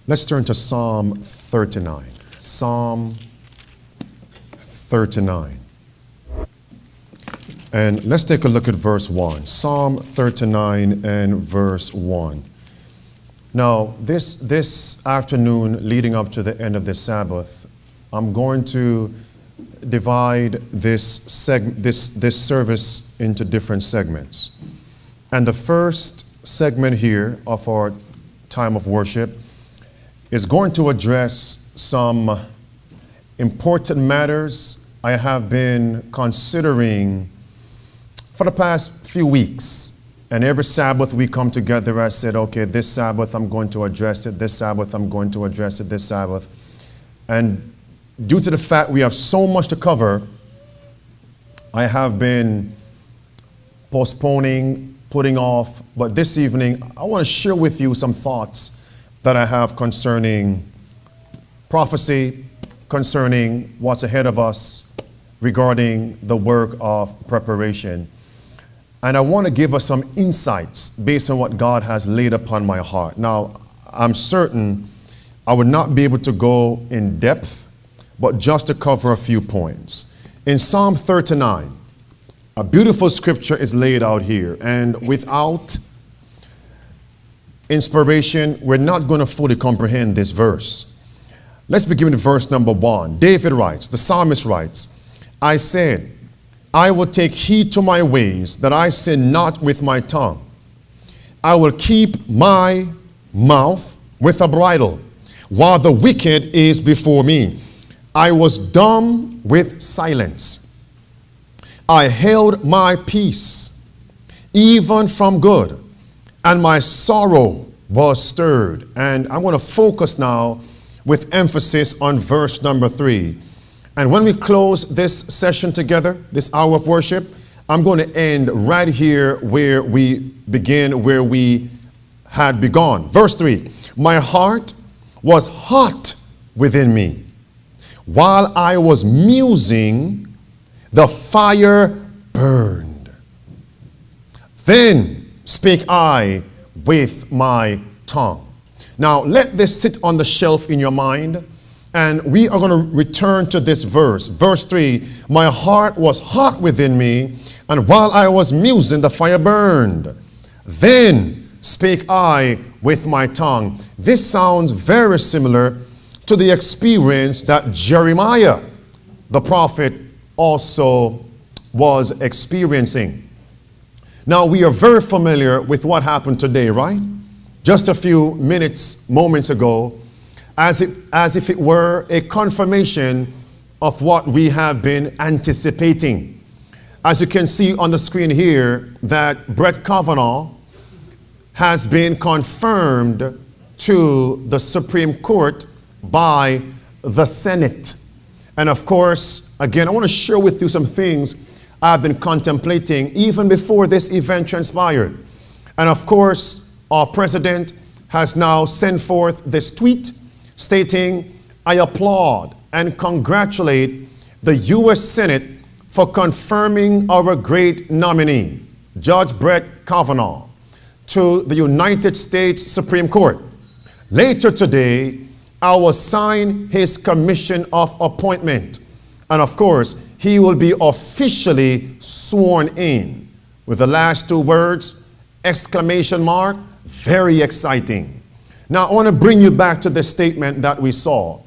Let's turn to Psalm 39. Psalm 39. And let's take a look at verse 1. Psalm 39 and verse 1. Now, this afternoon leading up to the end of the Sabbath, I'm going to divide this service into different segments. And the first segment here of our time of worship is going to address some important matters I have been considering for the past few weeks. And every Sabbath we come together, I said, okay, this Sabbath I'm going to address it, this Sabbath I'm going to address it, this Sabbath. And due to the fact we have so much to cover, I have been postponing, putting off, but this evening I want to share with you some thoughts that I have concerning prophecy, concerning what's ahead of us, regarding the work of preparation. And I want to give us some insights based on what God has laid upon my heart. Now, I'm certain I would not be able to go in depth, but just to cover a few points. In Psalm 39, a beautiful scripture is laid out here, and without inspiration, we're not going to fully comprehend this verse. Let's begin with verse number 1. David writes, the psalmist writes, I said, I will take heed to my ways, that I sin not with my tongue. I will keep my mouth with a bridle, while the wicked is before me. I was dumb with silence. I held my peace, even from good, and my sorrow was stirred. And I want to focus now with emphasis on verse number 3. And when we close this session together, this hour of worship, I'm going to end right here where we begin, where we had begun. Verse 3, my heart was hot within me. While I was musing, the fire burned. Then spake I with my tongue. Now, let this sit on the shelf in your mind. And we are going to return to this verse. Verse 3, my heart was hot within me, and while I was musing, the fire burned. Then spake I with my tongue. This sounds very similar to the experience that Jeremiah, the prophet, also was experiencing. Now, we are very familiar with what happened today, right? Just a few moments ago, as if it were a confirmation of what we have been anticipating. As you can see on the screen here, that Brett Kavanaugh has been confirmed to the Supreme Court by the Senate. And of course, again, I want to share with you some things I've been contemplating even before this event transpired. And of course, our president has now sent forth this tweet stating, I applaud and congratulate the U.S. Senate for confirming our great nominee, Judge Brett Kavanaugh, to the United States Supreme Court. Later today, I will sign his commission of appointment. And of course, he will be officially sworn in. With the last two words, exclamation mark, very exciting. Now, I want to bring you back to the statement that we saw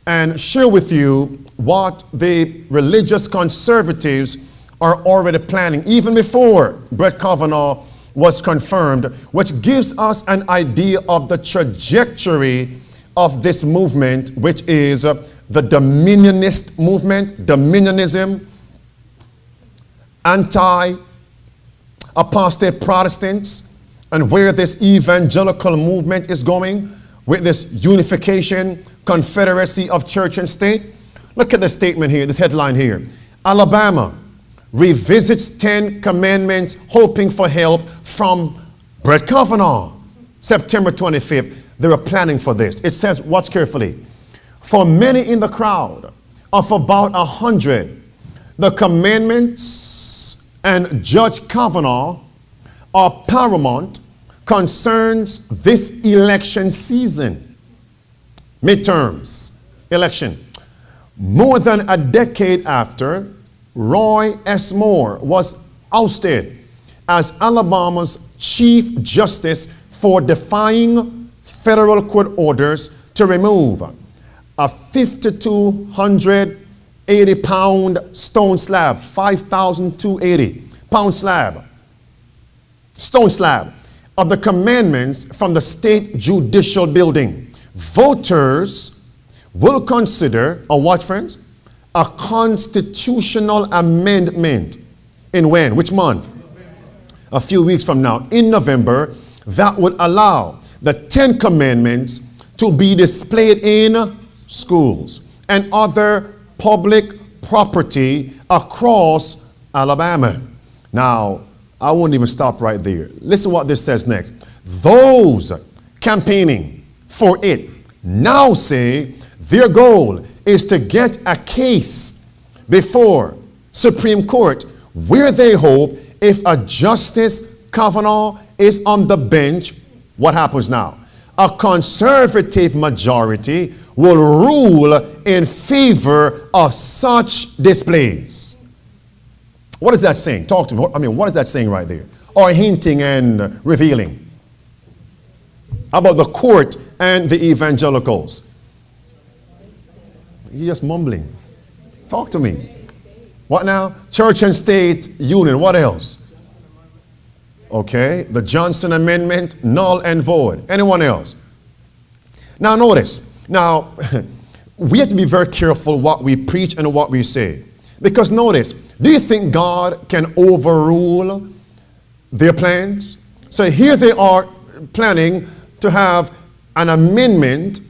and share with you what the religious conservatives are already planning, even before Brett Kavanaugh was confirmed, which gives us an idea of the trajectory of this movement, which is the dominionist movement, dominionism, anti-apostate Protestants, and where this evangelical movement is going with this unification, confederacy of church and state. Look at the statement here, this headline here. Alabama revisits 10 commandments hoping for help from Brett Kavanaugh. September 25th, they were planning for this. It says, watch carefully. For many in the crowd of about 100, the commandments and Judge Kavanaugh are paramount concerns this election season. midterms, election. More than a decade after, Roy S. Moore was ousted as Alabama's Chief Justice for defying federal court orders to remove a 5,280-pound stone slab, 5,280-pound slab, stone slab of the commandments from the state judicial building. Voters will consider, or what, friends? A constitutional amendment. In when? Which month? A few weeks from now, in November, that would allow the 10 Commandments to be displayed in schools and other public property across Alabama. Now, I won't even stop right there. Listen what this says next. Those campaigning for it now say their goal is to get a case before Supreme Court where they hope if a Justice Kavanaugh is on the bench, what happens now? A conservative majority will rule in favor of such displays. What is that saying? Talk to me. I mean, what is that saying right there? Or hinting and revealing about the court and the evangelicals? You're just mumbling. Talk to me. What now? Church and state union. What else? Okay. The Johnson Amendment, null and void. Anyone else? Now notice. Now, we have to be very careful what we preach and what we say. Because notice, do you think God can overrule their plans? So here they are planning to have an amendment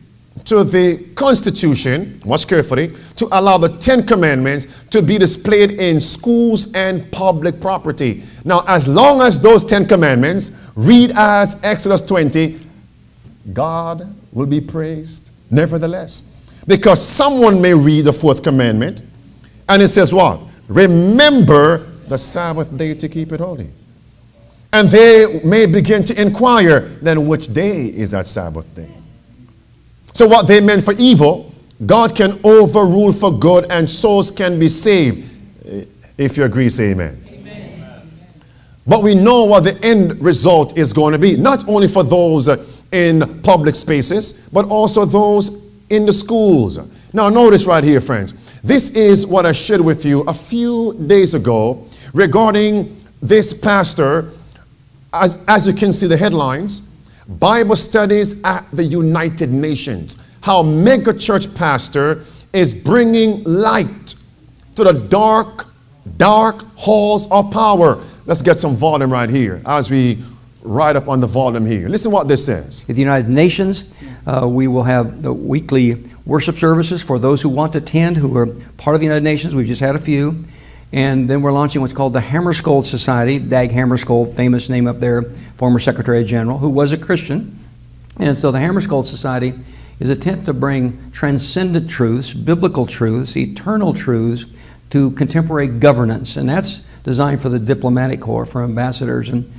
to the Constitution, watch carefully, to allow the 10 Commandments to be displayed in schools and public property. Now, as long as those 10 Commandments read as Exodus 20, God will be praised nevertheless. Because someone may read the 4th commandment and it says what? Remember the Sabbath day to keep it holy. And they may begin to inquire, then which day is that Sabbath day? So what they meant for evil, God can overrule for good and souls can be saved. If you agree, say amen. Amen. But we know what the end result is going to be. Not only for those in public spaces, but also those in the schools. Now notice right here, friends. This is what I shared with you a few days ago regarding this pastor. As you can see the headlines, Bible studies at the United Nations. How mega church pastor is bringing light to the dark halls of power. Let's get some volume right here as we ride up on the volume here. Listen what this says. At the United Nations, we will have the weekly worship services for those who want to attend, who are part of the United Nations. We've just had a few. And then we're launching what's called the Hammarskjöld Society. Dag Hammarskjöld, famous name up there, former Secretary General, who was a Christian. And so the Hammarskjöld Society is an attempt to bring transcendent truths, biblical truths, eternal truths to contemporary governance. And that's designed for the diplomatic corps, for ambassadors. And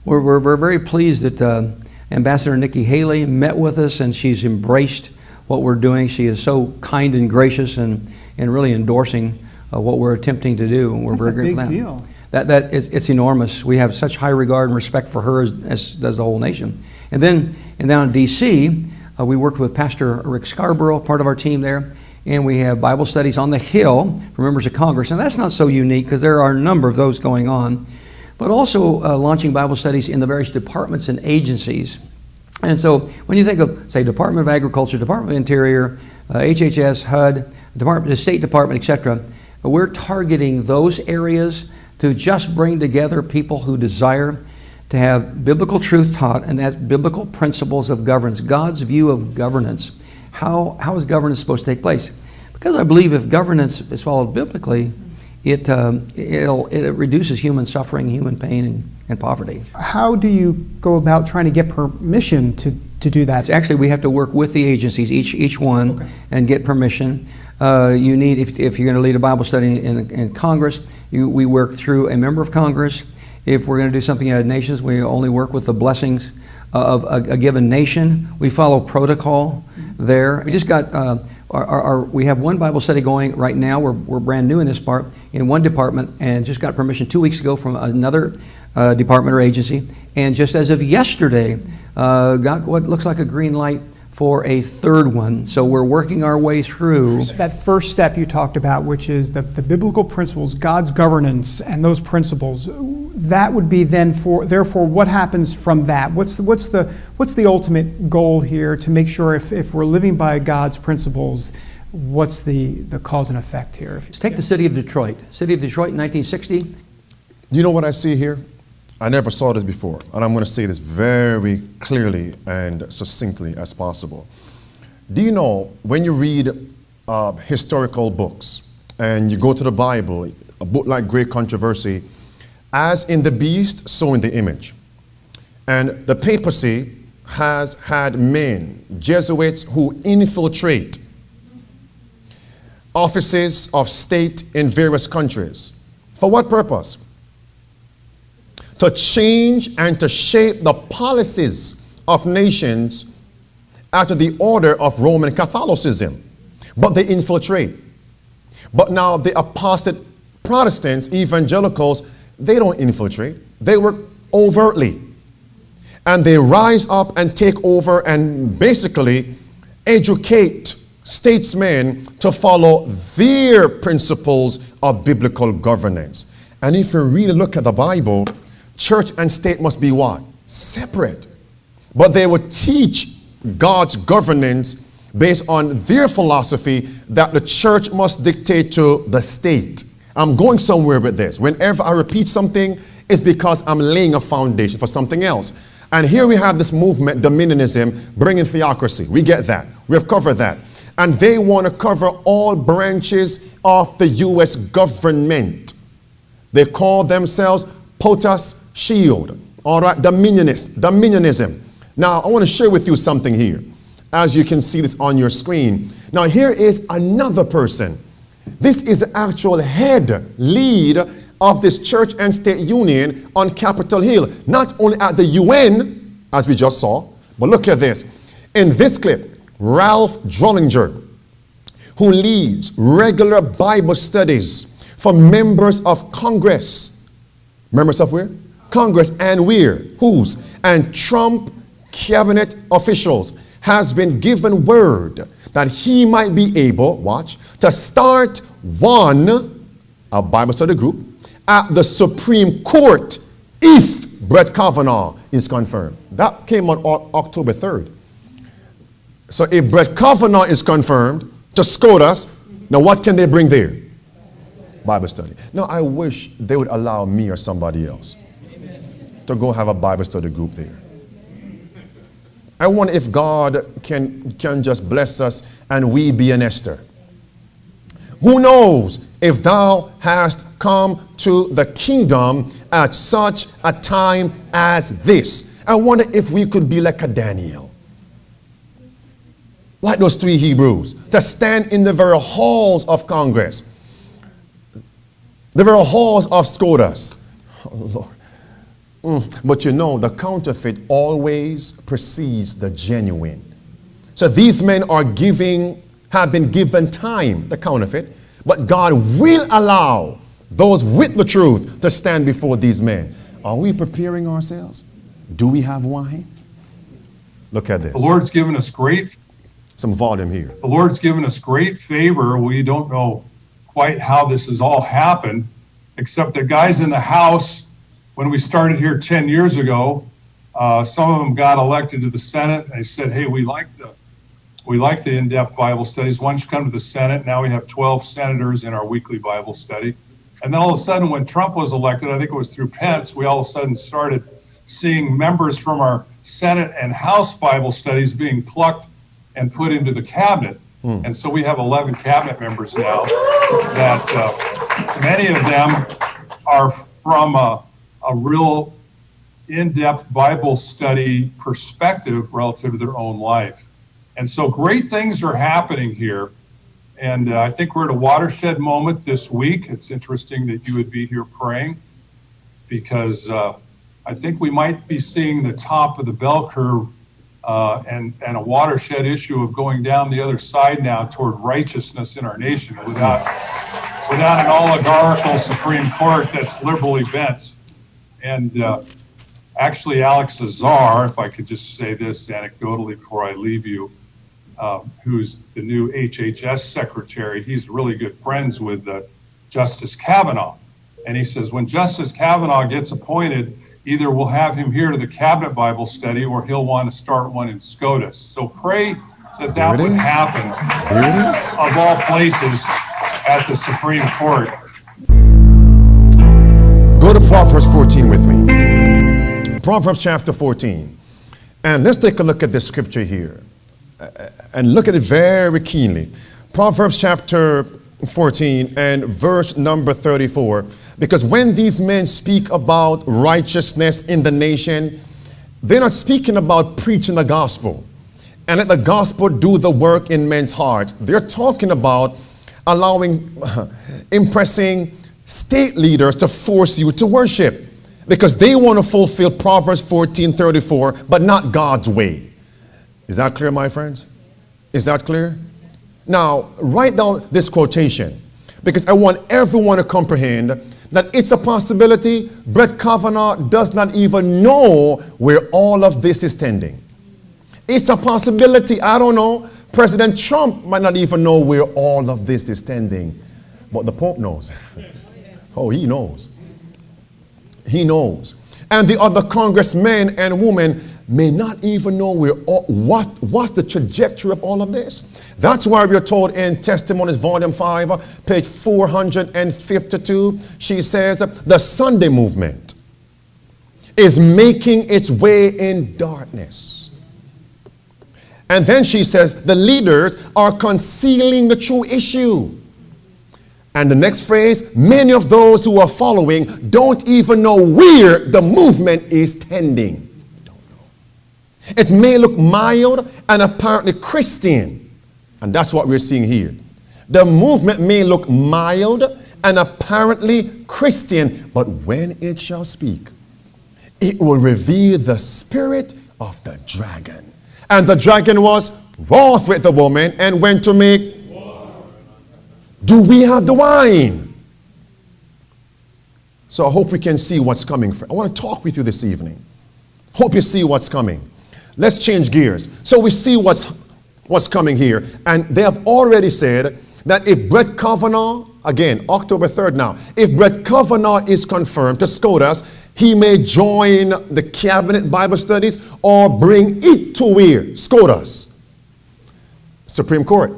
we're very pleased that Ambassador Nikki Haley met with us, and she's embraced what we're doing. She is so kind and gracious and really endorsing what we're attempting to do. And we're That's very a big grateful. deal. It's enormous. We have such high regard and respect for her as does the whole nation. And down in D.C., we worked with Pastor Rick Scarborough, part of our team there, and we have Bible studies on the Hill for members of Congress. And that's not so unique because there are a number of those going on, but also launching Bible studies in the various departments and agencies. And so when you think of, say, Department of Agriculture, Department of Interior, HHS, HUD, the State Department, etc., we're targeting those areas to just bring together people who desire to have biblical truth taught, and that's biblical principles of governance, God's view of governance. How is governance supposed to take place? Because I believe if governance is followed biblically, it reduces human suffering, human pain, and poverty. How do you go about trying to get permission to do that? Actually, we have to work with the agencies, each one, okay, and get permission. You need, if you're going to lead a Bible study in Congress, we work through a member of Congress. If we're going to do something in the United Nations, we only work with the blessings of a given nation. We follow protocol. there. We just got we have one Bible study going right now. We're brand new in this part in one department, and just got permission 2 weeks ago from another department or agency. And just as of yesterday, got what looks like a green light for a third one. So we're working our way through. That first step you talked about, which is the biblical principles, God's governance, and those principles, that would be then therefore what happens from that? What's the ultimate goal here to make sure if we're living by God's principles, what's the cause and effect here? Let's take the city of Detroit. City of Detroit in 1960. You know what I see here? I never saw this before, and I'm going to say this very clearly and succinctly as possible. Do you know, when you read historical books, and you go to the Bible, a book like Great Controversy, as in the beast, so in the image. And the papacy has had men, Jesuits, who infiltrate offices of state in various countries. For what purpose? To change and to shape the policies of nations after the order of Roman Catholicism. But they infiltrate. But now the apostate Protestants, evangelicals, they don't infiltrate. They work overtly. And they rise up and take over and basically educate statesmen to follow their principles of biblical governance. And if you really look at the Bible, church and state must be what? Separate. But they would teach God's governance based on their philosophy that the church must dictate to the state. I'm going somewhere with this. Whenever I repeat something, it's because I'm laying a foundation for something else. And here we have this movement, dominionism, bringing theocracy. We get that. We have covered that. And they want to cover all branches of the U.S. government. They call themselves POTUS Shield. All right, dominionism. Now, I want to share with you something here. As you can see this on your screen. Now, here is another person. This is the actual lead of this church and state union on Capitol Hill. Not only at the UN, as we just saw, but look at this. In this clip, Ralph Drollinger, who leads regular Bible studies for members of Congress. Members of where? Congress and where? Whose? And Trump cabinet officials has been given word that he might be able, watch, to start a Bible study group at the Supreme Court if Brett Kavanaugh is confirmed. That came on October 3rd. So if Brett Kavanaugh is confirmed to SCOTUS, now what can they bring there? Bible study. Now I wish they would allow me or somebody else to go have a Bible study group there. I wonder if God can just bless us and we be an Esther. Who knows if thou hast come to the kingdom at such a time as this. I wonder if we could be like a Daniel. Like those 3 Hebrews. To stand in the very halls of Congress. The very halls of SCOTUS. Oh, Lord. But you know, the counterfeit always precedes the genuine. So these men have been given time, the counterfeit, but God will allow those with the truth to stand before these men. Are we preparing ourselves? Do we have wine? Look at this. The Lord's given us some volume here. The Lord's given us great favor. We don't know quite how this has all happened, except the guys in the House, when we started here 10 years ago, some of them got elected to the Senate. They said, hey, we like the in-depth Bible studies. Why don't you come to the Senate? Now we have 12 senators in our weekly Bible study. And then all of a sudden, when Trump was elected, I think it was through Pence, we all of a sudden started seeing members from our Senate and House Bible studies being plucked and put into the cabinet. And so we have 11 cabinet members now that many of them are from a real in-depth Bible study perspective relative to their own life. And so great things are happening here. And I think we're at a watershed moment this week. It's interesting that you would be here praying, because I think we might be seeing the top of the bell curve and a watershed issue of going down the other side now toward righteousness in our nation without an oligarchical Supreme Court that's liberally bent. And actually, Alex Azar, if I could just say this anecdotally before I leave you, who's the new HHS secretary, he's really good friends with Justice Kavanaugh. And he says, when Justice Kavanaugh gets appointed, either we'll have him here to the Cabinet Bible study or he'll want to start one in SCOTUS. So pray that would happen, of all places, at the Supreme Court. Go to Proverbs 14 with me. Proverbs chapter 14. And let's take a look at this scripture here. And look at it very keenly. Proverbs chapter 14 and verse number 34. Because when these men speak about righteousness in the nation, they're not speaking about preaching the gospel and let the gospel do the work in men's hearts. They're talking about impressing state leaders to force you to worship because they want to fulfill Proverbs 14:34, but not God's way. Is that clear, my friends? Is that clear? Now, write down this quotation because I want everyone to comprehend that it's a possibility Brett Kavanaugh does not even know where all of this is tending. It's a possibility, I don't know, President Trump might not even know where all of this is tending, but the Pope knows. Oh, he knows. He knows. And the other congressmen and women may not even know what's the trajectory of all of this. That's why we're told in Testimonies, Volume 5, page 452, she says, the Sunday movement is making its way in darkness. And then she says, the leaders are concealing the true issue. And the next phrase, many of those who are following don't even know where the movement is tending. It may look mild and apparently Christian. And that's what we're seeing here. The movement may look mild and apparently Christian, but when it shall speak, it will reveal the spirit of the dragon. And the dragon was wroth with the woman and went to make war. Do we have the wine? So I hope we can see what's coming. I want to talk with you this evening. Hope you see what's coming. Let's change gears. So we see what's coming here. And they have already said that if Brett Kavanaugh, again, October 3rd now, if Brett Kavanaugh is confirmed to SCOTUS, he may join the Cabinet Bible studies or bring it to where? SCOTUS. Supreme Court.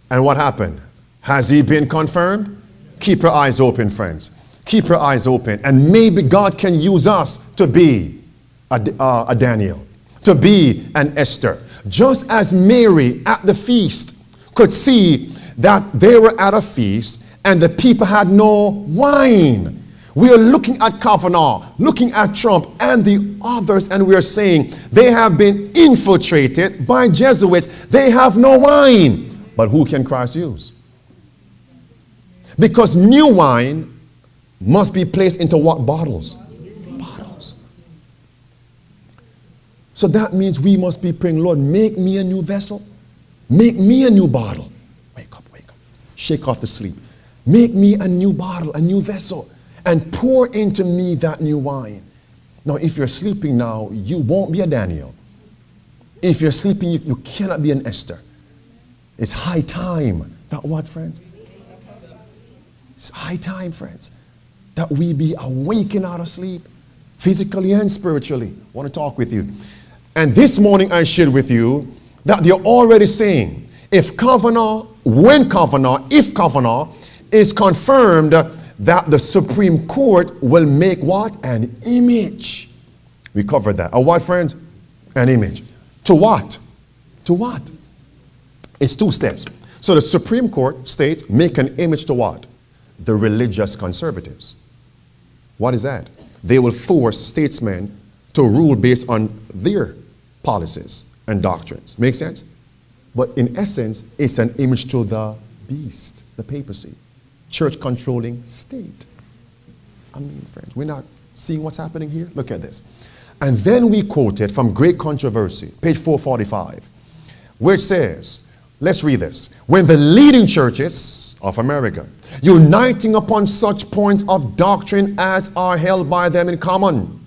And what happened? Has he been confirmed? Keep your eyes open, friends. Keep your eyes open. And maybe God can use us to be a Daniel, to be an Esther. Just as Mary at the feast could see that they were at a feast and the people had no wine. We are looking at Kavanaugh, looking at Trump and the others, and we are saying they have been infiltrated by Jesuits. They have no wine. But who can Christ use? Because new wine must be placed into what bottles? Bottles. So that means we must be praying, Lord, make me a new vessel. Make me a new bottle. Wake up, wake up. Shake off the sleep. Make me a new bottle, a new vessel. And pour into me that new wine. Now, if you're sleeping now, you won't be a Daniel. If you're sleeping, you cannot be an Esther. It's high time. That what, friends? It's high time, friends, that we be awakened out of sleep, physically and spiritually. I want to talk with you. And this morning I shared with you that they're already saying, if Kavanaugh is confirmed, that the Supreme Court will make what? An image. We covered that. A what, friends? An image. To what? To what? It's two steps. So the Supreme Court states, make an image to what? The religious conservatives. What is that? They will force statesmen to rule based on their policies and doctrines. Make sense? But in essence, it's an image to the beast, the papacy. Church controlling state. I mean, friends, we're not seeing what's happening here. Look at this. And then we quoted from Great Controversy, page 445, where it says, let's read this. When the leading churches of America, uniting upon such points of doctrine as are held by them in common,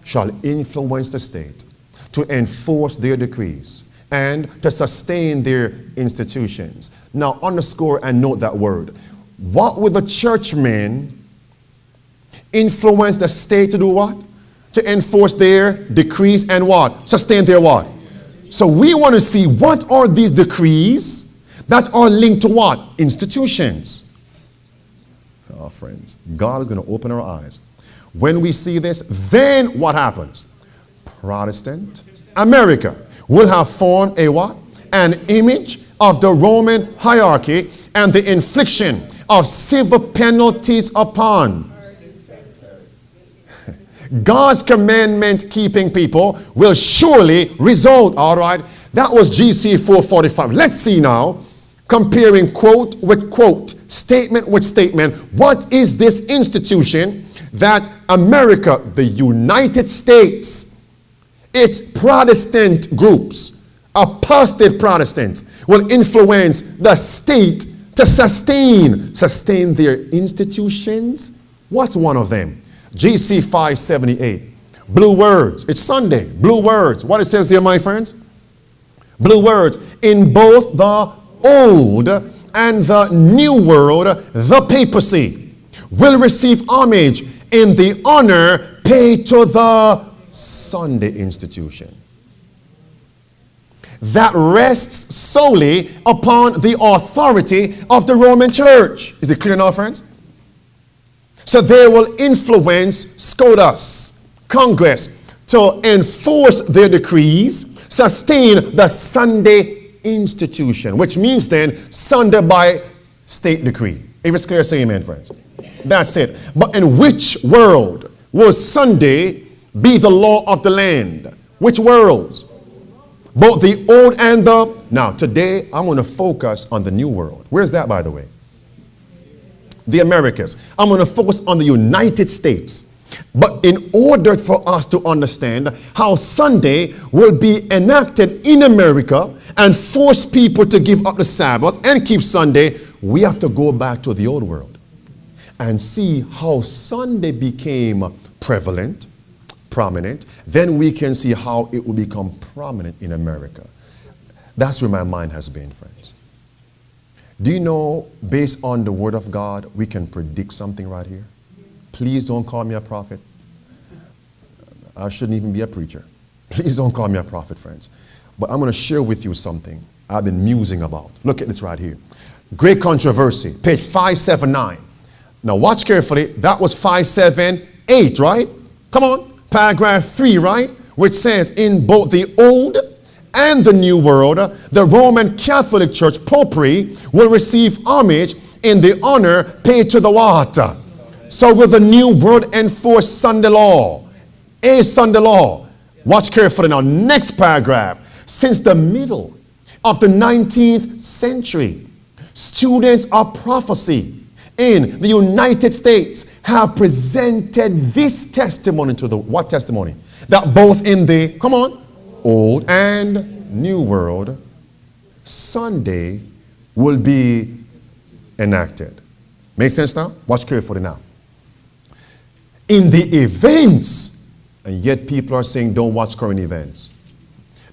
shall influence the state to enforce their decrees and to sustain their institutions. Now underscore and note that word. What will the churchmen influence the state to do what? To enforce their decrees and what? Sustain their what? So we want to see what are these decrees that are linked to what? Institutions. Oh, friends, God is going to open our eyes. When we see this, then what happens? Protestant America will have formed a what? An image of the Roman hierarchy and the infliction of civil penalties upon God's commandment keeping people will surely result. All right. That was GC 445. Let's see now, comparing quote with quote, statement with statement. What is this institution that America, the United States, its Protestant groups, apostate Protestants, will influence the state to sustain their institutions? What's one of them? GC 578. Blue words. It's Sunday. Blue words. What it says there, my friends? Blue words. In both the old and the new world, the papacy will receive homage in the honor paid to the Sunday institution that rests solely upon the authority of the Roman Church. Is it clear now, friends? So they will influence SCOTUS, Congress, to enforce their decrees, sustain the Sunday institution, which means then Sunday by state decree. If it's clear, say amen, friends. That's it. But in which world will Sunday be the law of the land? Which worlds? Both the old and the... Now, today, I'm going to focus on the new world. Where's that, by the way? The Americas. I'm going to focus on the United States. But in order for us to understand how Sunday will be enacted in America and force people to give up the Sabbath and keep Sunday, we have to go back to the old world and see how Sunday became prevalent, prominent. Then we can see how it will become prominent in America. That's where my mind has been, friends. Do you know, based on the Word of God, we can predict something right here? Please don't call me a prophet. I shouldn't even be a preacher. Please don't call me a prophet, friends. But I'm going to share with you something I've been musing about. Look at this right here. Great Controversy, page 579. Now watch carefully. That was 578, right? Come on. Paragraph 3, right? Which says, in both the old and the new world, the Roman Catholic Church popery will receive homage in the honor paid to the what? So will the new world enforce Sunday law? A Sunday law. Watch carefully now. Next paragraph. Since the middle of the 19th century, students of prophecy in the United States have presented this testimony to the what testimony? That both in the, come on, old and new world, Sunday will be enacted. Make sense now? Watch carefully now. In the events, and yet people are saying don't watch current events.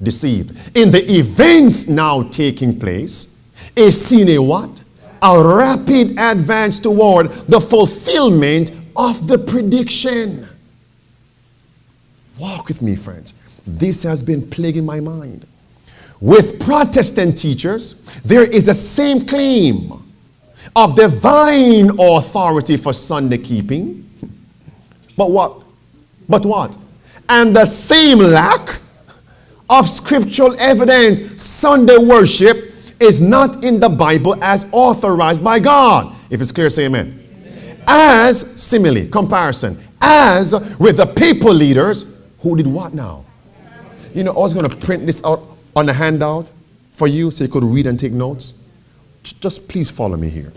Deceived. In the events now taking place, is seen a what? A rapid advance toward the fulfillment of the prediction. Walk with me, friends. This has been plaguing my mind. With Protestant teachers, there is the same claim of divine authority for Sunday keeping. But what? But what? And the same lack of scriptural evidence. Sunday worship is not in the Bible as authorized by God. If it's clear, say amen. Amen. As, simile, comparison, as with the papal leaders who did what now? You know, I was going to print this out on a handout for you so you could read and take notes. Just please follow me here.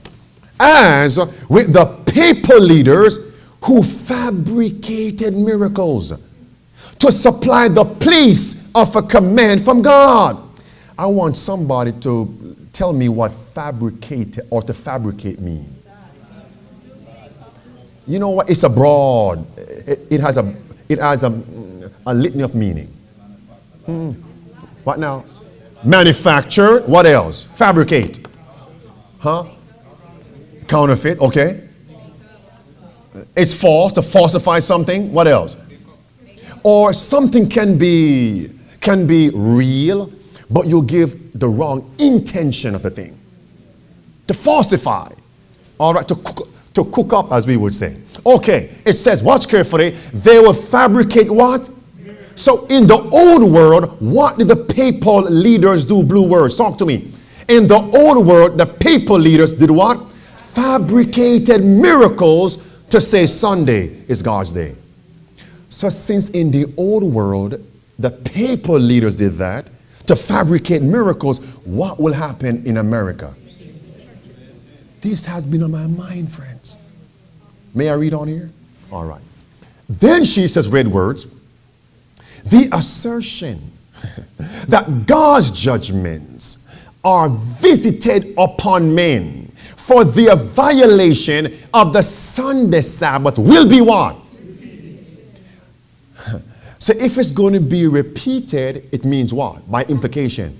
As with the papal leaders who fabricated miracles to supply the place of a command from God. I want somebody to tell me what fabricate or to fabricate mean. You know what? It's a broad. It has a litany of meaning. What now? Manufacture. What else? Fabricate. Huh? Counterfeit. Okay. It's false, to falsify something. What else? Or something can be real, but you give the wrong intention of the thing. To falsify. All right, to cook up, as we would say. Okay, it says, watch carefully, they will fabricate what? So in the old world, what did the papal leaders do? Blue words, talk to me. In the old world, the papal leaders did what? Fabricated miracles to say Sunday is God's day. So since in the old world, the papal leaders did that, to fabricate miracles, what will happen in America? This has been on my mind, friends. May I read on here? All right. Then she says, red words, the assertion that God's judgments are visited upon men for their violation of the Sunday Sabbath will be what? So if it's going to be repeated, it means what? By implication.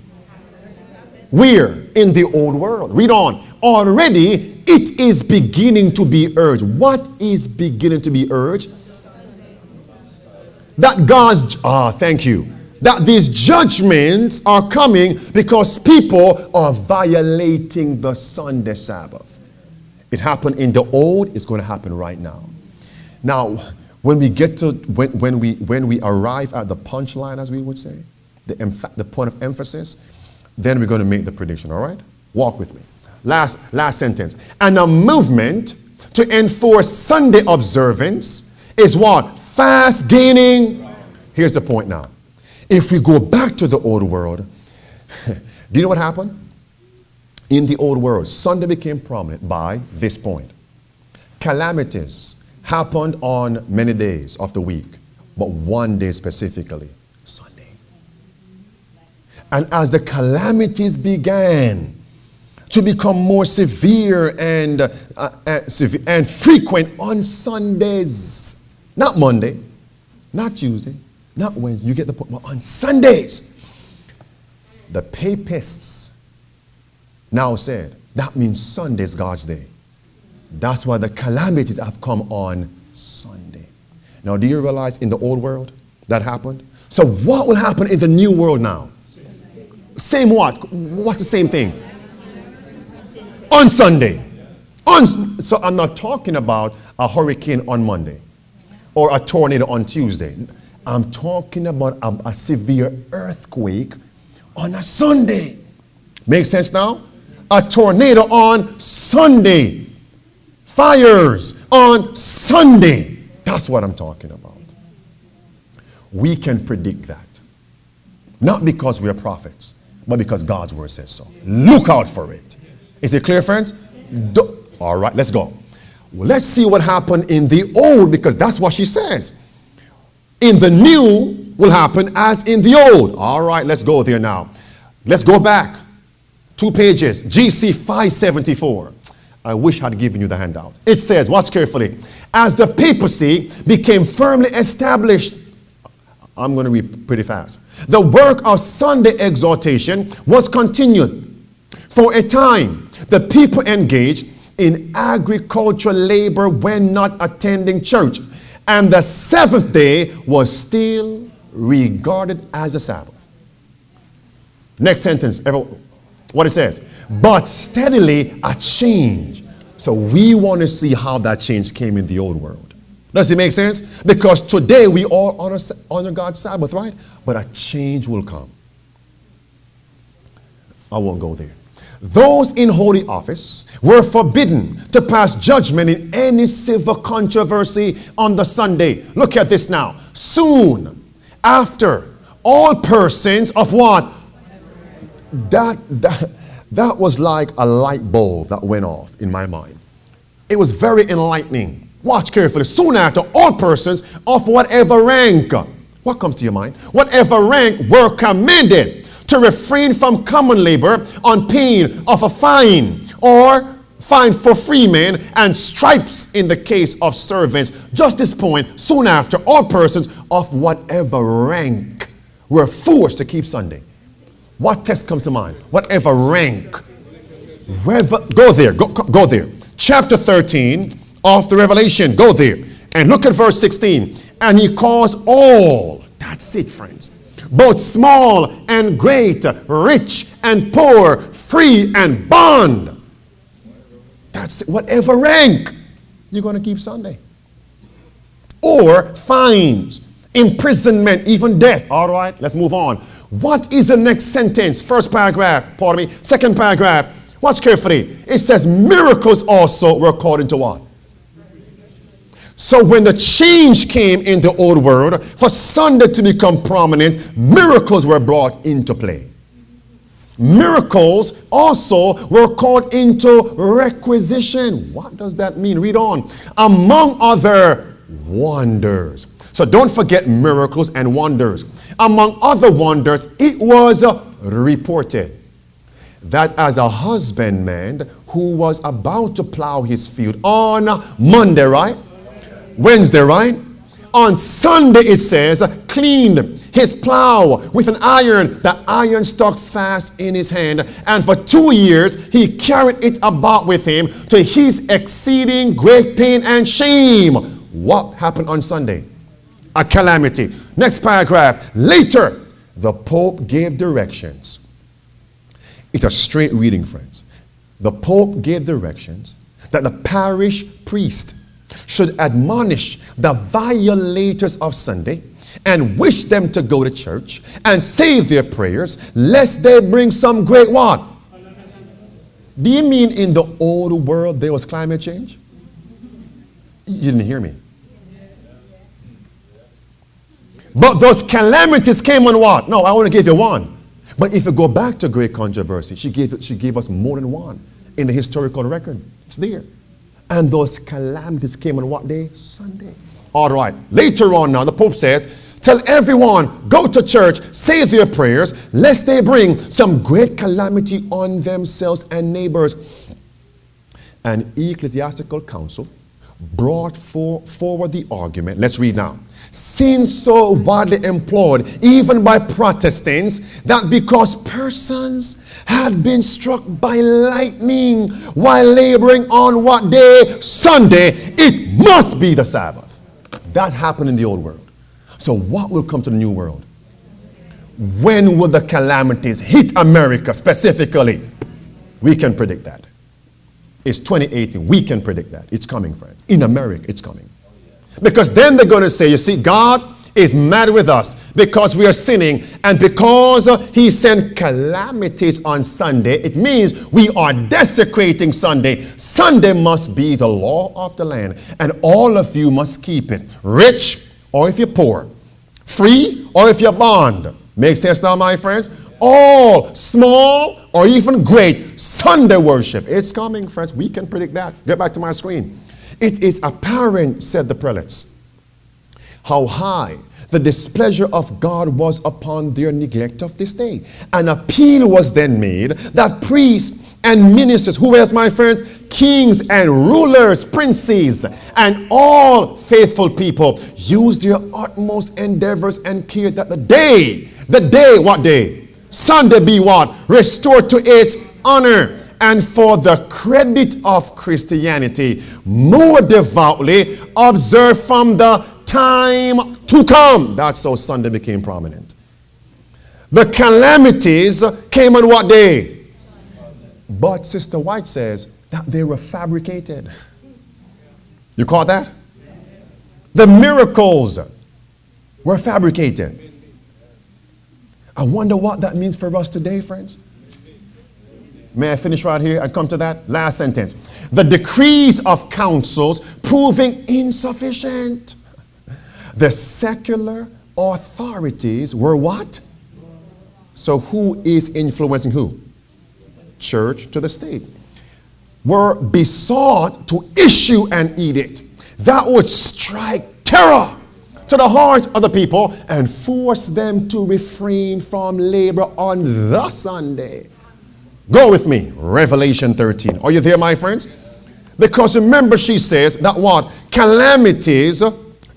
Where? In the old world. Read on. Already it is beginning to be urged. What is beginning to be urged? That God's, thank you. That these judgments are coming because people are violating the Sunday Sabbath. It happened in the old, it's going to happen right now. Now, when we get to, when we arrive at the punchline, as we would say, the point of emphasis, then we're going to make the prediction, all right? Walk with me. Last sentence. And a movement to enforce Sunday observance is what? Fast gaining. Here's the point now. If we go back to the old world, do you know what happened? In the old world, Sunday became prominent by this point. Calamities happened on many days of the week, but one day specifically, Sunday. And as the calamities began to become more severe and frequent on Sundays, not Monday, not Tuesday, not Wednesday, you get the point, but on Sundays, the papists now said, that means Sunday is God's day. That's why the calamities have come on Sunday. Now, do you realize in the old world that happened? So what will happen in the new world now? Same what? What's the same thing? On Sunday. So I'm not talking about a hurricane on Monday or a tornado on Tuesday. I'm talking about a severe earthquake on a Sunday. Make sense now? A tornado on Sunday. Fires on Sunday. That's what I'm talking about. We can predict that. Not because we are prophets, but because God's word says so. Look out for it. Is it clear, friends? All right, let's go. Well, let's see what happened in the old, because that's what she says. In the new will happen as in the old. All right, let's go there now. Let's go back 2 pages, GC 574. I wish I'd given you the handout. It says, watch carefully, as the papacy became firmly established, I'm going to read pretty fast. The work of Sunday exhortation was continued. For a time, the people engaged in agricultural labor when not attending church, and the seventh day was still regarded as a Sabbath. Next sentence, what it says. But steadily a change. So we want to see how that change came in the old world. Does it make sense? Because today we all honor God's Sabbath, right? But a change will come. I won't go there. Those in holy office were forbidden to pass judgment in any civil controversy on the Sunday. Look at this now. Soon after, all persons of what? That was like a light bulb that went off in my mind. It was very enlightening. Watch carefully. Soon after, all persons of whatever rank. What comes to your mind? Whatever rank were commanded to refrain from common labor on pain of a fine, or fine for freemen, and stripes in the case of servants. Just this point, soon after, all persons of whatever rank were forced to keep Sunday. What text comes to mind? Whatever rank. Go there. Chapter 13 of the Revelation. Go there. And look at verse 16. And he caused all, that's it, friends, both small and great, rich and poor, free and bond. That's it. Whatever rank, you're going to keep Sunday. Or fines, imprisonment, even death. All right, let's move on. What is the next sentence? First paragraph, pardon me. Second paragraph. Watch carefully. It says miracles also were according to what? So when the change came in the old world, for Sunday to become prominent, miracles were brought into play. Miracles also were called into requisition. What does that mean? Read on. Among other wonders. So don't forget miracles and wonders. Among other wonders, it was reported that as a husbandman who was about to plow his field on Monday, right? Wednesday, right? On Sunday, it says, cleaned his plow with an iron, the iron stuck fast in his hand. And for 2 years, he carried it about with him to his exceeding great pain and shame. What happened on Sunday? A calamity. Next paragraph. Later, the Pope gave directions. It's a straight reading, friends. The Pope gave directions that the parish priest should admonish the violators of Sunday and wish them to go to church and say their prayers, lest they bring some great what? Do you mean in the old world there was climate change? You didn't hear me. But those calamities came on what? No, I want to give you one. But if you go back to Great Controversy, she gave us more than one in the historical record. It's there. And those calamities came on what day? Sunday. All right. Later on now, the Pope says, tell everyone, go to church, say their prayers, lest they bring some great calamity on themselves and neighbors. An ecclesiastical council brought forward the argument. Let's read now. Since so widely employed, even by Protestants, that because persons had been struck by lightning while laboring on what day? Sunday, it must be the Sabbath. That happened in the old world. So what will come to the new world? When will the calamities hit America specifically? We can predict that. It's 2018. We can predict that. It's coming, friends. In America, it's coming. Because then they're going to say, you see, God is mad with us because we are sinning, and because he sent calamities on Sunday, it means we are desecrating Sunday. Sunday must be the law of the land, and all of you must keep it, rich or if you're poor, free or if you're bond. Make sense now, my friends? All, small or even great, Sunday worship. It's coming, friends. We can predict that. Get back to my screen. It is apparent, said the prelates, how high the displeasure of God was upon their neglect of this day. An appeal was then made that priests and ministers, who else, my friends? Kings and rulers, princes, and all faithful people use their utmost endeavors and care that the day, what day? Sunday be what? Restored to its honor. And for the credit of Christianity, more devoutly observed from the time to come. That's how Sunday became prominent. The calamities came on what day? But Sister White says that they were fabricated. You caught that? The miracles were fabricated. I wonder what that means for us today, friends. May I finish right here and come to that? Last sentence. The decrees of councils proving insufficient. The secular authorities were what? So who is influencing who? Church to the state. Were besought to issue an edict that would strike terror to to the heart of the people and force them to refrain from labor on the Sunday. Go with me, Revelation 13. Are you there, my friends? Because remember, she says that what? Calamities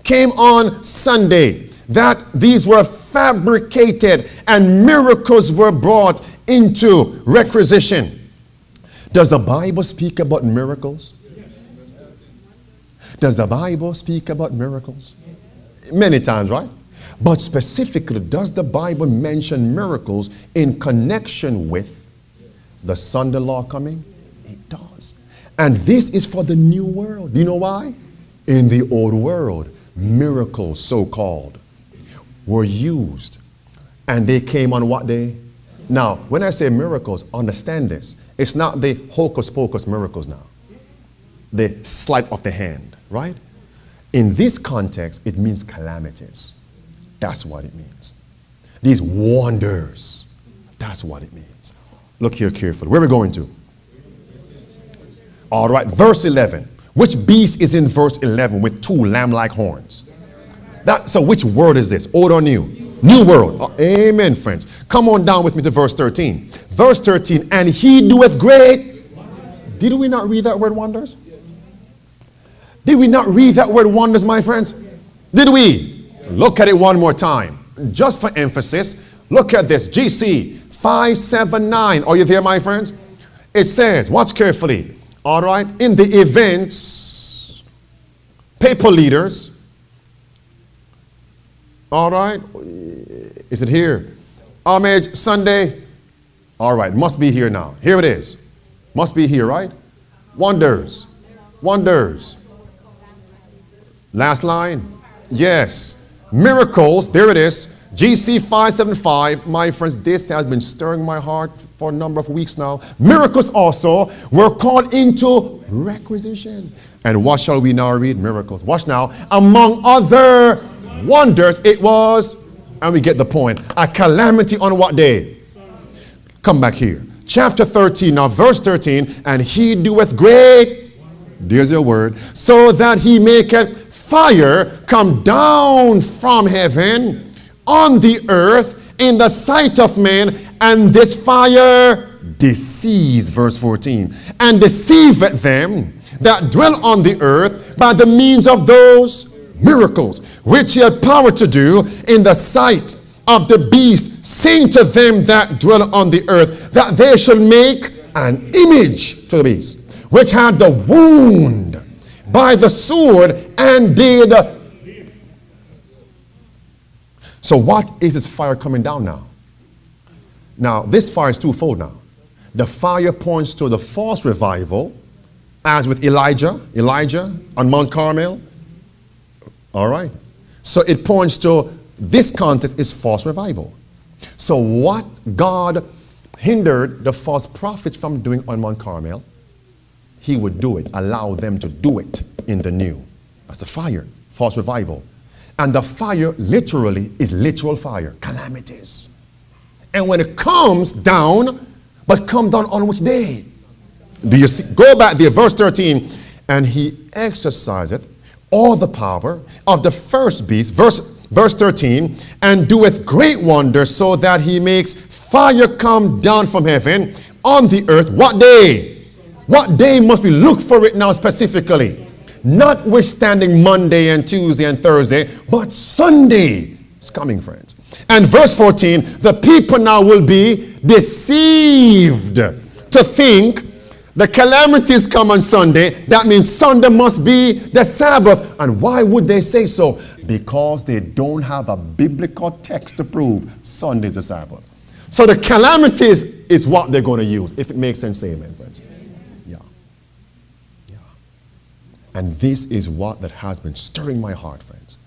came on Sunday. That these were fabricated and miracles were brought into requisition. Does the Bible speak about miracles? Does the Bible speak about miracles? Many times, right? But specifically, does the Bible mention miracles in connection with the Sunday law coming? It does. And this is for the new world. Do you know why? In the old world, miracles, so-called, were used. And they came on what day? Now, when I say miracles, understand this. It's not the hocus pocus miracles now. The sleight of the hand, right? In this context, it means calamities. That's what it means. These wonders. That's what it means. Look here carefully. Where are we going to? All right, verse 11. Which beast is in verse 11 with two lamb-like horns? So which word is this? Old or new? New world. Oh, amen, friends. Come on down with me to verse 13. Verse 13, and he doeth great. Did we not read that word wonders? Did we not read that word wonders, my friends? Did we? Look at it one more time. Just for emphasis, look at this. GC 579. Are you there, my friends? It says, watch carefully. All right. In the events, papal leaders. All right. Is it here? Homage Sunday. All right. Must be here now. Here it is. Must be here, right? Wonders. Wonders. Last line. Yes. Miracles. There it is. GC 575. My friends, this has been stirring my heart for a number of weeks now. Miracles also were called into requisition. And what shall we now read? Miracles. Watch now. Among other wonders, it was, and we get the point, a calamity on what day? Come back here. Chapter 13, now verse 13, and he doeth great, there's your word, so that he maketh fire come down from heaven on the earth in the sight of men, and this fire deceives, verse 14, and deceiveth them that dwell on the earth by the means of those miracles which he had power to do in the sight of the beast, saying to them that dwell on the earth that they shall make an image to the beast, which had the wound by the sword and did. So what is this fire coming down now? Now this fire is twofold now. The fire points to the false revival, as with Elijah on Mount Carmel. All right. So it points to this context is false revival. So what God hindered the false prophets from doing on Mount Carmel, he would do it, allow them to do it in the new. That's the fire, false revival. And the fire literally is literal fire, calamities. And when it comes down, but come down on which day? Do you see? Go back there, verse 13. And he exerciseth all the power of the first beast, verse 13, and doeth great wonders, so that he makes fire come down from heaven on the earth. What day? What day must we look for it now specifically? Notwithstanding Monday and Tuesday and Thursday, but Sunday is coming, friends. And verse 14, the people now will be deceived to think the calamities come on Sunday. That means Sunday must be the Sabbath. And why would they say so? Because they don't have a biblical text to prove Sunday is the Sabbath. So the calamities is what they're going to use. If it makes sense, say amen, friends. Yeah. Yeah. And this is what that has been stirring my heart, friends,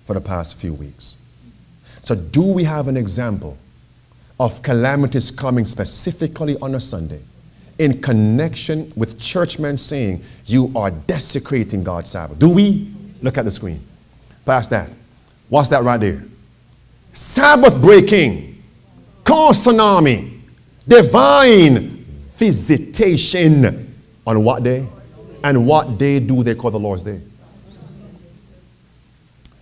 for the past few weeks. So do we have an example of calamities coming specifically on a Sunday in connection with churchmen saying you are desecrating God's Sabbath? Do we? Look at the screen. Past that. What's that right there? Sabbath breaking, cause tsunami, divine visitation. On what day? And what day do they call the Lord's Day?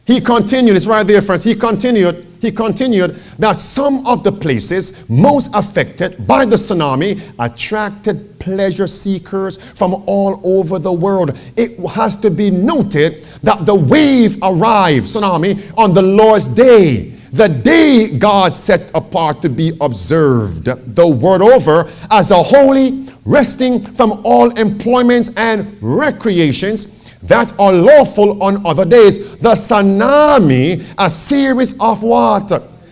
He continued, it's right there, friends. He continued that some of the places most affected by the tsunami attracted pleasure seekers from all over the world. It has to be noted that the wave arrived, tsunami, on the Lord's day, the day God set apart to be observed the world over as a holy, resting from all employments and recreations that are lawful on other days. The tsunami, a series of what?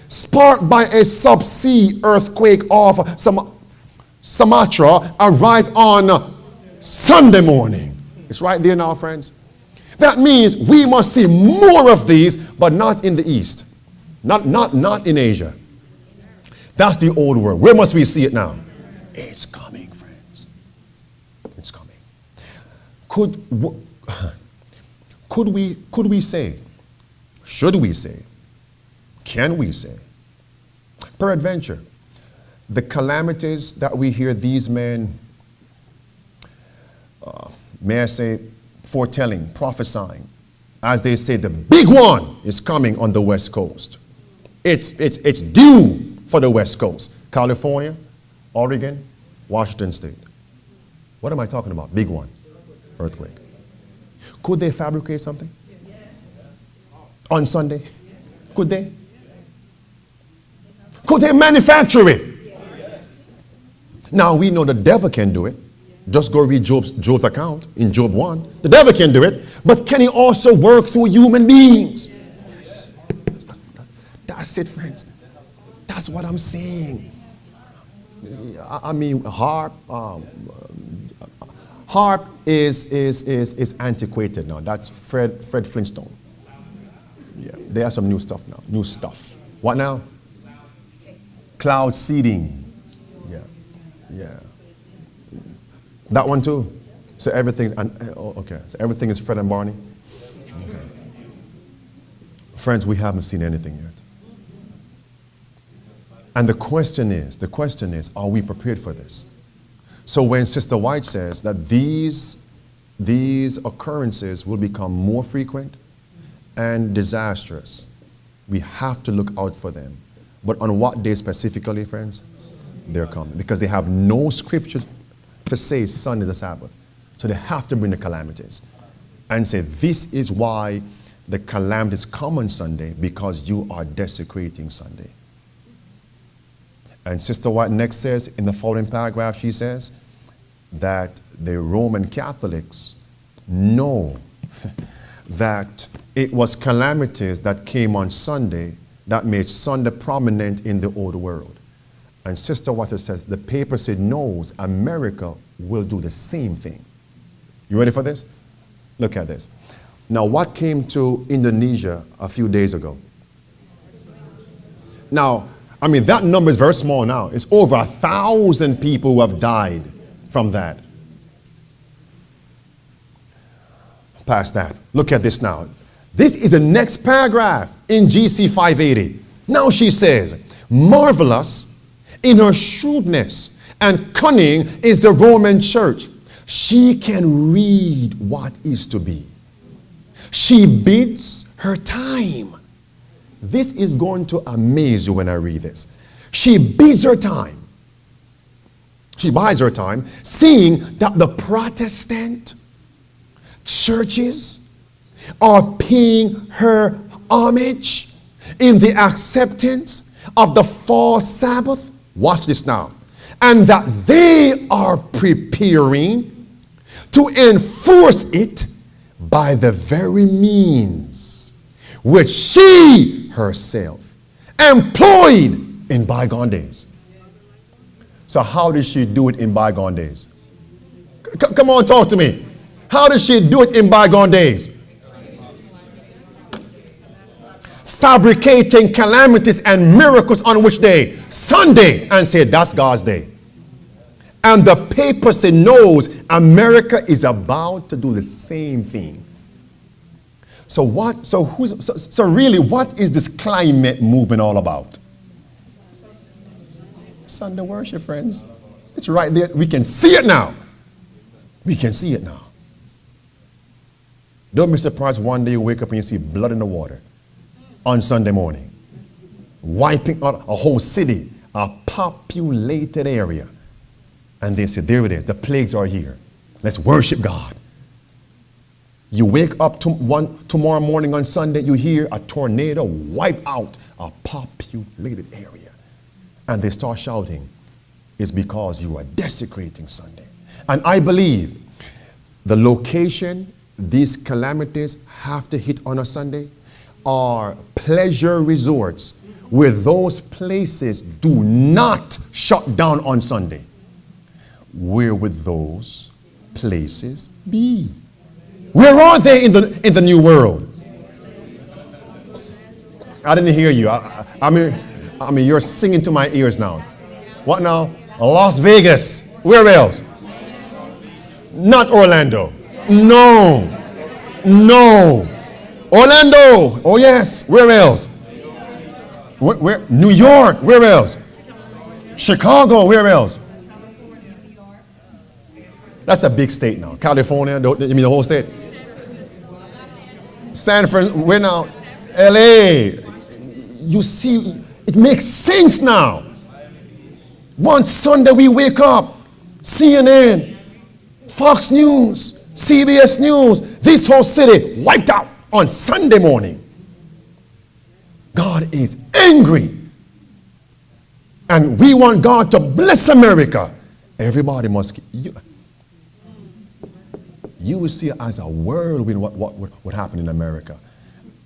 Sparked by a subsea earthquake of Sumatra, arrived on Sunday morning. It's right there now, friends. That means we must see more of these, but not in the East. Not in Asia. That's the old world. Where must we see it now? It's coming, friends. It's coming. Could we say, should we say, can we say, peradventure, the calamities that we hear these men, may I say, foretelling, prophesying, as they say, the big one is coming on the West Coast. It's due for the West Coast. California, Oregon, Washington State. What am I talking about? Big one. Earthquake. Could they fabricate something? On Sunday? Could they? Could they manufacture it? Now we know the devil can do it. Just go read Job's account in Job 1. The devil can do it. But can he also work through human beings? That's it, friends. That's what I'm saying. I mean, harp is antiquated now. That's Fred Flintstone. Yeah, they have some new stuff now. New stuff. What now? Cloud seeding. Yeah. That one too. So everything's okay. So everything is Fred and Barney. Okay. Friends, we haven't seen anything yet. And the question is, are we prepared for this? So when Sister White says that these occurrences will become more frequent and disastrous, we have to look out for them. But on what day specifically, friends? They're coming. Because they have no scripture to say Sunday is the Sabbath. So they have to bring the calamities and say, this is why the calamities come on Sunday, because you are desecrating Sunday. And Sister White next says, in the following paragraph, she says that the Roman Catholics know that it was calamities that came on Sunday that made Sunday prominent in the old world. And Sister White says the papacy knows America will do the same thing. You ready for this? Look at this. Now, what came to Indonesia a few days ago? Now, I mean, that number is very small now. It's over 1,000 people who have died from that. Past that. Look at this now. This is the next paragraph in GC 580. Now she says, marvelous in her shrewdness and cunning is the Roman Church. She can read what is to be. She bids her time. This is going to amaze you when I read this. She bids her time. She bides her time, seeing that the Protestant churches are paying her homage in the acceptance of the false Sabbath. Watch this now. And that they are preparing to enforce it by the very means which she herself employed in bygone days. So how did she do it in bygone days? Come on, talk to me. How did she do it in bygone days? Fabricating calamities and miracles on which day? Sunday, and say that's God's day. And the papacy knows America is about to do the same thing. So what? So really, what is this climate movement all about? Sunday worship, friends. It's right there. We can see it now. We can see it now. Don't be surprised one day you wake up and you see blood in the water on Sunday morning, wiping out a whole city, a populated area. And they say, there it is, the plagues are here. Let's worship God. You wake up tomorrow morning on Sunday, you hear a tornado wipe out a populated area. And they start shouting, it's because you are desecrating Sunday. And I believe the location these calamities have to hit on a Sunday are pleasure resorts where those places do not shut down on Sunday. Where would those places be? Where are they in the new world? I didn't hear you. I mean, you're singing to my ears now. What now? Las Vegas. Where else? Not Orlando. No. Orlando. Oh yes. Where else? Where? New York. Where else? Chicago. Where else? That's a big state now. California. You mean the whole state? San Francisco. Where now? LA. You see, it makes sense now. One Sunday we wake up, CNN, Fox News, CBS News, this whole city wiped out on Sunday morning. God is angry. And we want God to bless America. Everybody must, you will see it as a whirlwind what would happen in America.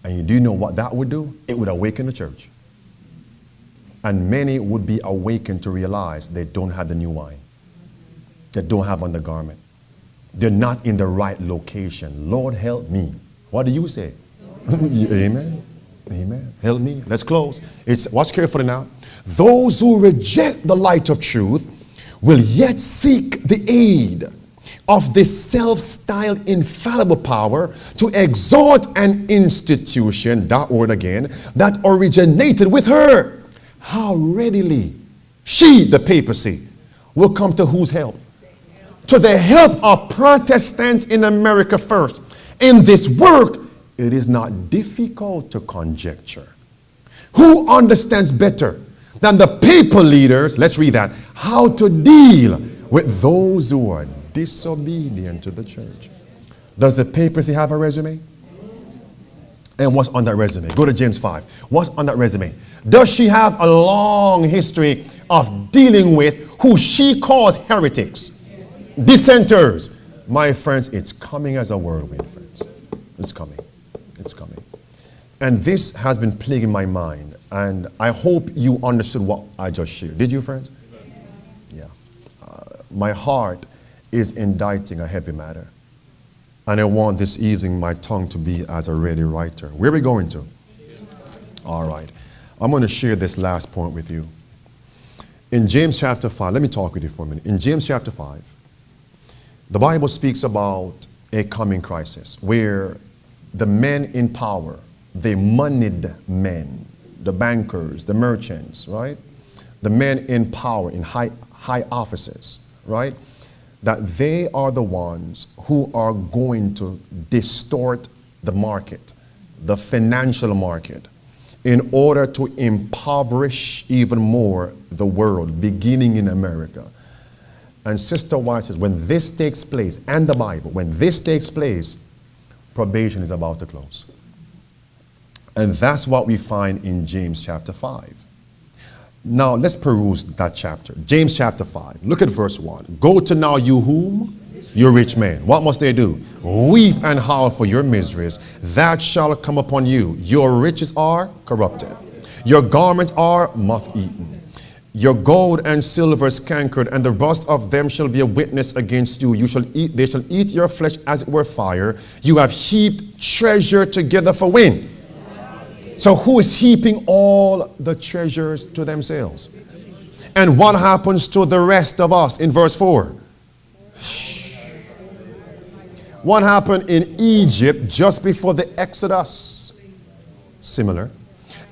And you do know what that would do? It would awaken the church. And many would be awakened to realize they don't have the new wine. They don't have undergarment. They're not in the right location. Lord, help me. What do you say? Amen. Amen. Help me. Let's close. Watch carefully now. Those who reject the light of truth will yet seek the aid of this self-styled infallible power to exhort an institution, that word again, that originated with her. How readily she, the papacy, will come to whose help? To the help of Protestants in America first. In this work, it is not difficult to conjecture. Who understands better than the papal leaders, let's read that, how to deal with those who are disobedient to the church? Does the papacy have a resume? And what's on that resume? Go to James 5. What's on that resume? Does she have a long history of dealing with who she calls heretics, dissenters? My friends, it's coming as a whirlwind, friends. It's coming. It's coming. And this has been plaguing my mind. And I hope you understood what I just shared. Did you, friends? Yeah. My heart is inditing a heavy matter. And I want this evening my tongue to be as a ready writer. Where are we going to? All right. I'm going to share this last point with you. In James chapter 5, let me talk with you for a minute. In James chapter 5, the Bible speaks about a coming crisis where the men in power, the moneyed men, the bankers, the merchants, right? The men in power, in high offices, right? That they are the ones who are going to distort the market, the financial market, in order to impoverish even more the world, beginning in America. And Sister White says, when this takes place, and the Bible, when this takes place, probation is about to close. And that's what we find in James chapter 5. Now, let's peruse that chapter. James chapter 5. Look at verse 1. Go to now you whom? Your rich men. What must they do? Weep and howl for your miseries. That shall come upon you. Your riches are corrupted. Your garments are moth-eaten. Your gold and silver is cankered, and the rust of them shall be a witness against you. They shall eat your flesh as it were fire. You have heaped treasure together for when? So who is heaping all the treasures to themselves? And what happens to the rest of us in verse 4? What happened in Egypt just before the Exodus? Similar.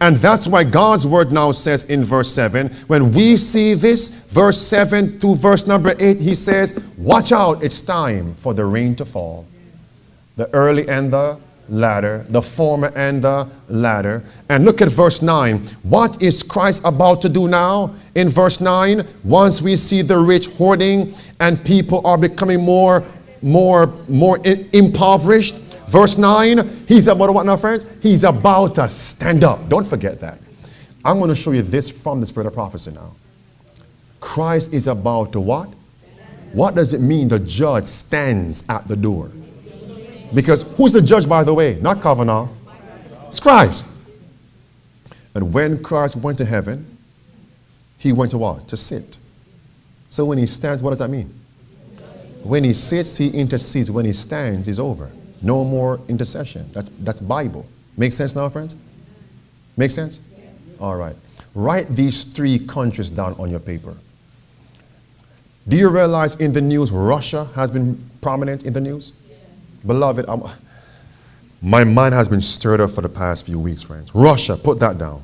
And that's why God's word now says in verse 7, when we see this, verse 7 through verse number 8, he says, watch out, it's time for the rain to fall. The early and the latter, the former and the latter. And look at verse 9. What is Christ about to do now? In verse 9, once we see the rich hoarding and people are becoming more impoverished. Verse 9, he's about to what now, friends? He's about to stand up. Don't forget that. I'm going to show you this from the spirit of prophecy now. Christ is about to what? What does it mean the judge stands at the door? Because who's the judge, by the way? Not Kavanaugh. It's Christ. And when Christ went to heaven, he went to what? To sit. So when he stands, what does that mean? When he sits, he intercedes. When he stands, it's over. No more intercession. That's Bible. Make sense now, friends? Make sense? All right. Write these 3 countries down on your paper. Do you realize in the news, Russia has been prominent in the news? Beloved, my mind has been stirred up for the past few weeks, friends. Russia, put that down.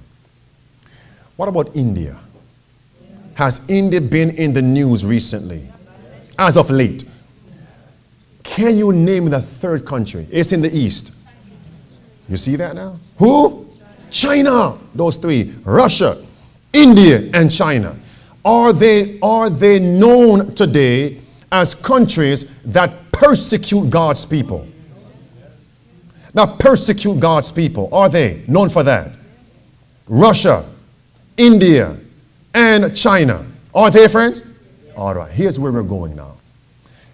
What about India? Has India been in the news recently? As of late. Can you name the 3rd country? It's in the east. You see that now? Who? China. Those 3. Russia, India, and China. Are they known today as countries that persecute God's people? Now, persecute God's people. Are they known for that? Russia, India, and China. Are they, friends? All right, here's where we're going now.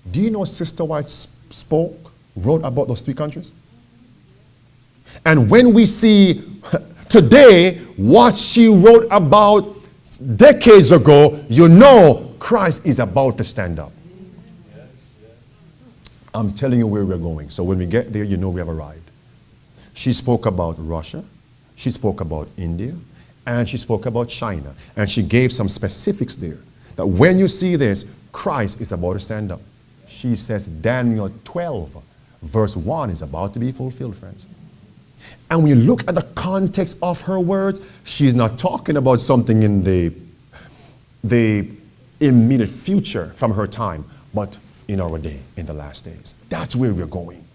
Do you know Sister White wrote about those 3 countries? And when we see today what she wrote about decades ago, you know Christ is about to stand up. I'm telling you where we're going. So when we get there, you know we have arrived. She spoke about Russia. She spoke about India. And she spoke about China. And she gave some specifics there. That when you see this, Christ is about to stand up. She says Daniel 12, verse 1 is about to be fulfilled, friends. And when you look at the context of her words, she's not talking about something in the immediate future from her time, but in our day, in the last days. That's where we're going.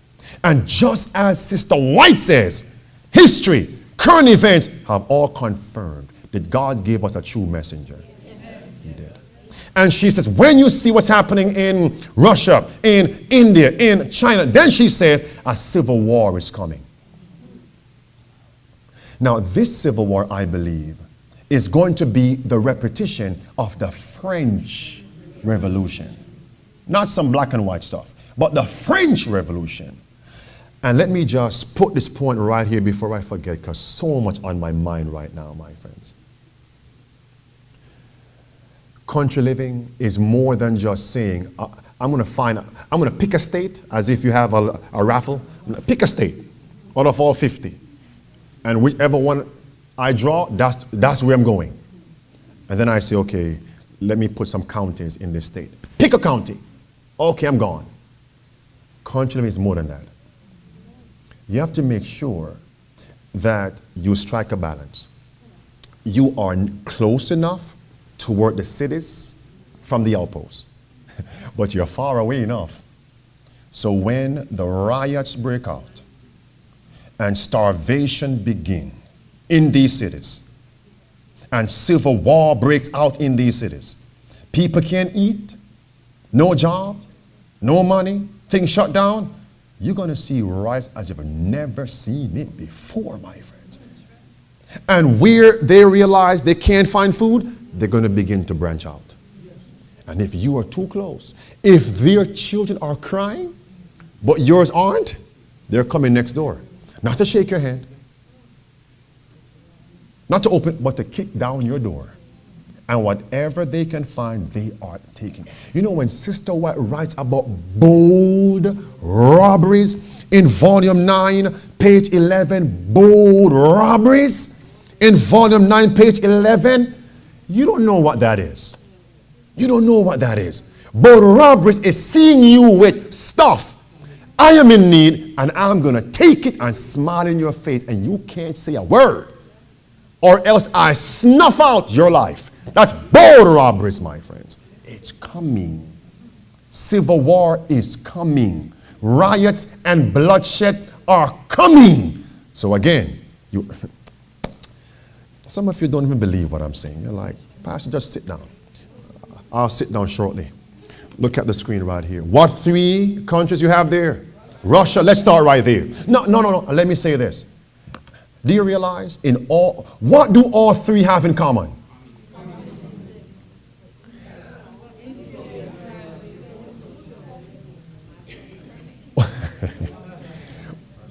And just as Sister White says, history, current events have all confirmed that God gave us a true messenger. He did. And she says, when you see what's happening in Russia, in India, in China, then she says, a civil war is coming. Now, this civil war, I believe, is going to be the repetition of the French Revolution. Not some black and white stuff, but the French Revolution. And let me just put this point right here before I forget, because so much on my mind right now, my friends. Country living is more than just saying, I'm going to pick a state, as if you have a raffle. I'm going to pick a state out of all 50. And whichever one I draw, that's where I'm going. And then I say, okay, let me put some counties in this state. Pick a county. Okay, I'm gone. Country living is more than that. You have to make sure that you strike a balance. You are close enough toward the cities from the outposts, but you're far away enough. So when the riots break out and starvation begin in these cities, and civil war breaks out in these cities, people can't eat, no job, no money, things shut down, you're going to see riots as you've never seen it before, my friends. And where they realize they can't find food, they're going to begin to branch out. And if you are too close, if their children are crying, but yours aren't, they're coming next door. Not to shake your hand, not to open, but to kick down your door. And whatever they can find, they are taking. You know, when Sister White writes about bold robberies in volume 9, page 11, bold robberies in volume 9, page 11, you don't know what that is. You don't know what that is. Bold robberies is seeing you with stuff. I am in need, and I'm going to take it and smile in your face, and you can't say a word, or else I snuff out your life. That's bold robberies, my friends. It's coming. Civil war is coming. riots, and bloodshed are coming. So again, some of you don't even believe what I'm saying. You're like, Pastor, just sit down. I'll sit down shortly. Look at the screen right here. What 3 countries you have there? Russia, let's start right there. No. Let me say this. Do you realize what do all 3 have in common?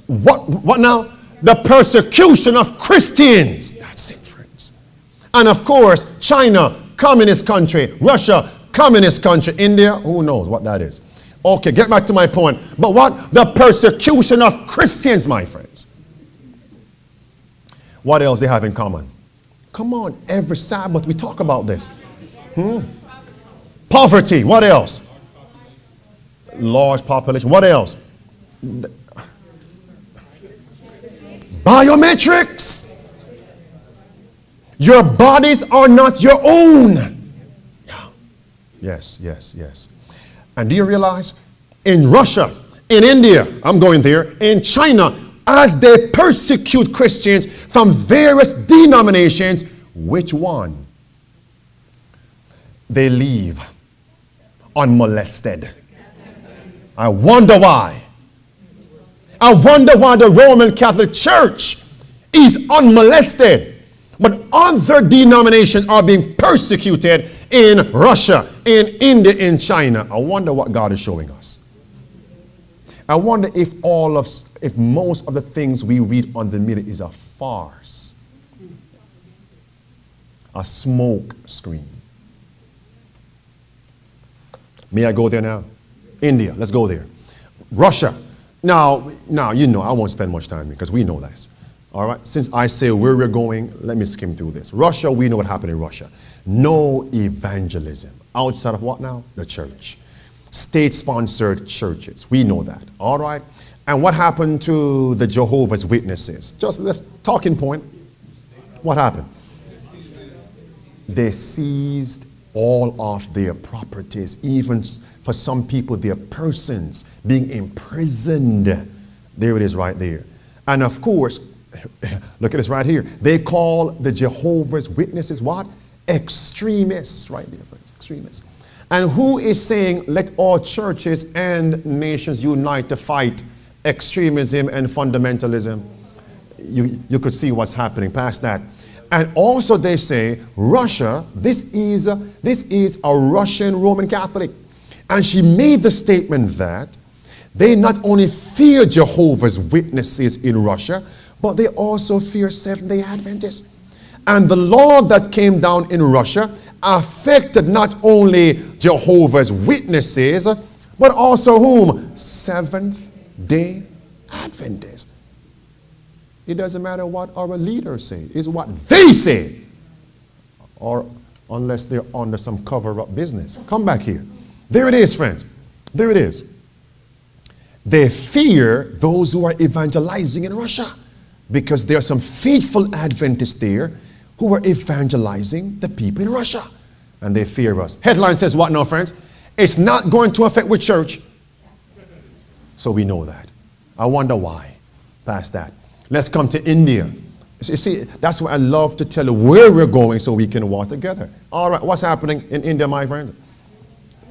What now? The persecution of Christians. That's it, friends. And of course, China, communist country. Russia, communist country. India, who knows what that is. Okay, get back to my point. But what? The persecution of Christians, my friends. What else they have in common? Come on, every Sabbath we talk about this. Poverty, what else? Large population, what else? Biometrics. Your bodies are not your own. Yeah. Yes. And do you realize in Russia, in India, I'm going there, in China, as they persecute Christians from various denominations, which one? They leave unmolested. I wonder why. I wonder why the Roman Catholic Church is unmolested. But other denominations are being persecuted in Russia, in India, in China. I wonder what God is showing us. I wonder if most of the things we read on the media is a farce. A smoke screen. May I go there now? India, let's go there. Russia. Now, you know, I won't spend much time because we know this. All right, since I say where we're going, let me skim through this. Russia, we know what happened in Russia. No evangelism. Outside of what now? The church. State-sponsored churches. We know that. All right. And what happened to the Jehovah's Witnesses? Just let's talking point. What happened? They seized all of their properties, even for some people, their persons being imprisoned. There it is right there. And of course, look at this right here. They call the Jehovah's Witnesses what? Extremists. Right there, friends. Extremists. And who is saying, let all churches and nations unite to fight extremism and fundamentalism? You could see what's happening past that. And also they say, Russia, this is a Russian Roman Catholic. And she made the statement that they not only fear Jehovah's Witnesses in Russia, but they also fear Seventh-day Adventists. And the law that came down in Russia affected not only Jehovah's Witnesses, but also whom? Seventh-day Adventists. It doesn't matter what our leaders say. It's what they say. Or unless they're under some cover-up business. Come back here. There it is, friends. There it is. They fear those who are evangelizing in Russia because there are some faithful Adventists there who are evangelizing the people in Russia. And they fear us. Headline says what now, friends? It's not going to affect with church. So we know that. I wonder why. Past that. Let's come to India. You see, that's why I love to tell you where we're going so we can walk together. All right, what's happening in India, my friend?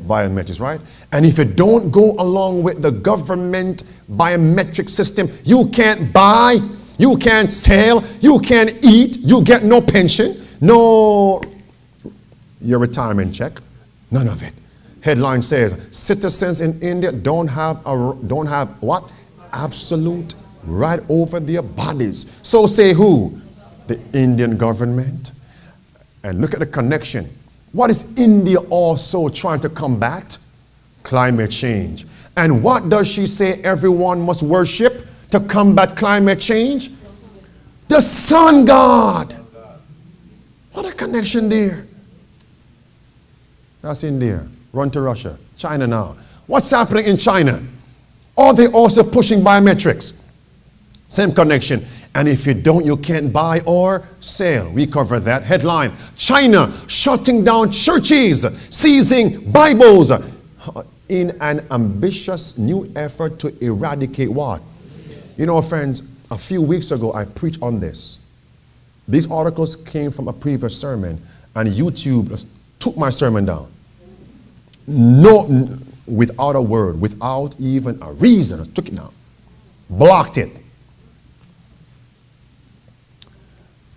Biometrics, right? And if you don't go along with the government biometric system, you can't buy, you can't sell, you can't eat, you get no pension, no your retirement check, none of it. Headline says, citizens in India don't have what? Absolute right over their bodies. So say who? The Indian government. And look at the connection. What is India also trying to combat? Climate change. And what does she say everyone must worship to combat climate change? The sun god. What a connection there. That's India. Run to Russia. China now. What's happening in China? Are they also pushing biometrics? Same connection. And if you don't, you can't buy or sell. We cover that. Headline, China shutting down churches, seizing Bibles. in an ambitious new effort to eradicate what? You know, friends, a few weeks ago I preached on this. These articles came from a previous sermon, and YouTube just took my sermon down. No, without a word, without even a reason, I took it down. Blocked it.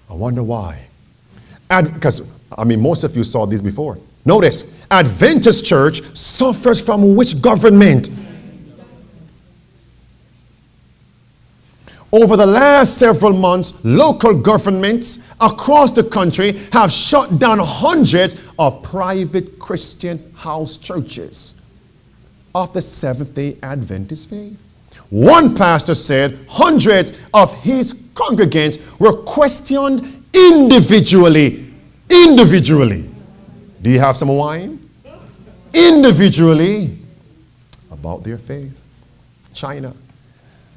I wonder why. Because, most of you saw this before. Notice, Adventist Church suffers from which government? Over the last several months, local governments across the country have shut down hundreds of private Christian house churches of the Seventh-day Adventist faith. One pastor said hundreds of his congregants were questioned individually. Individually. Do you have some wine? Individually about their faith. China.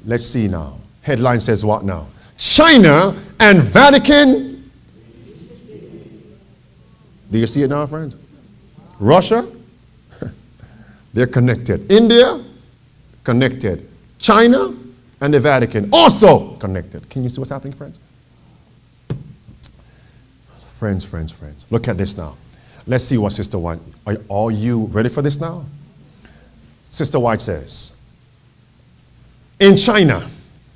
Let's see now. Headline says what now? China and Vatican. Do you see it now, friends? Russia, they're connected. India, connected. China and the Vatican, also connected. Can you see what's happening, friends? Friends. Look at this now. Let's see what Sister White, are you ready for this now? Sister White says, in China,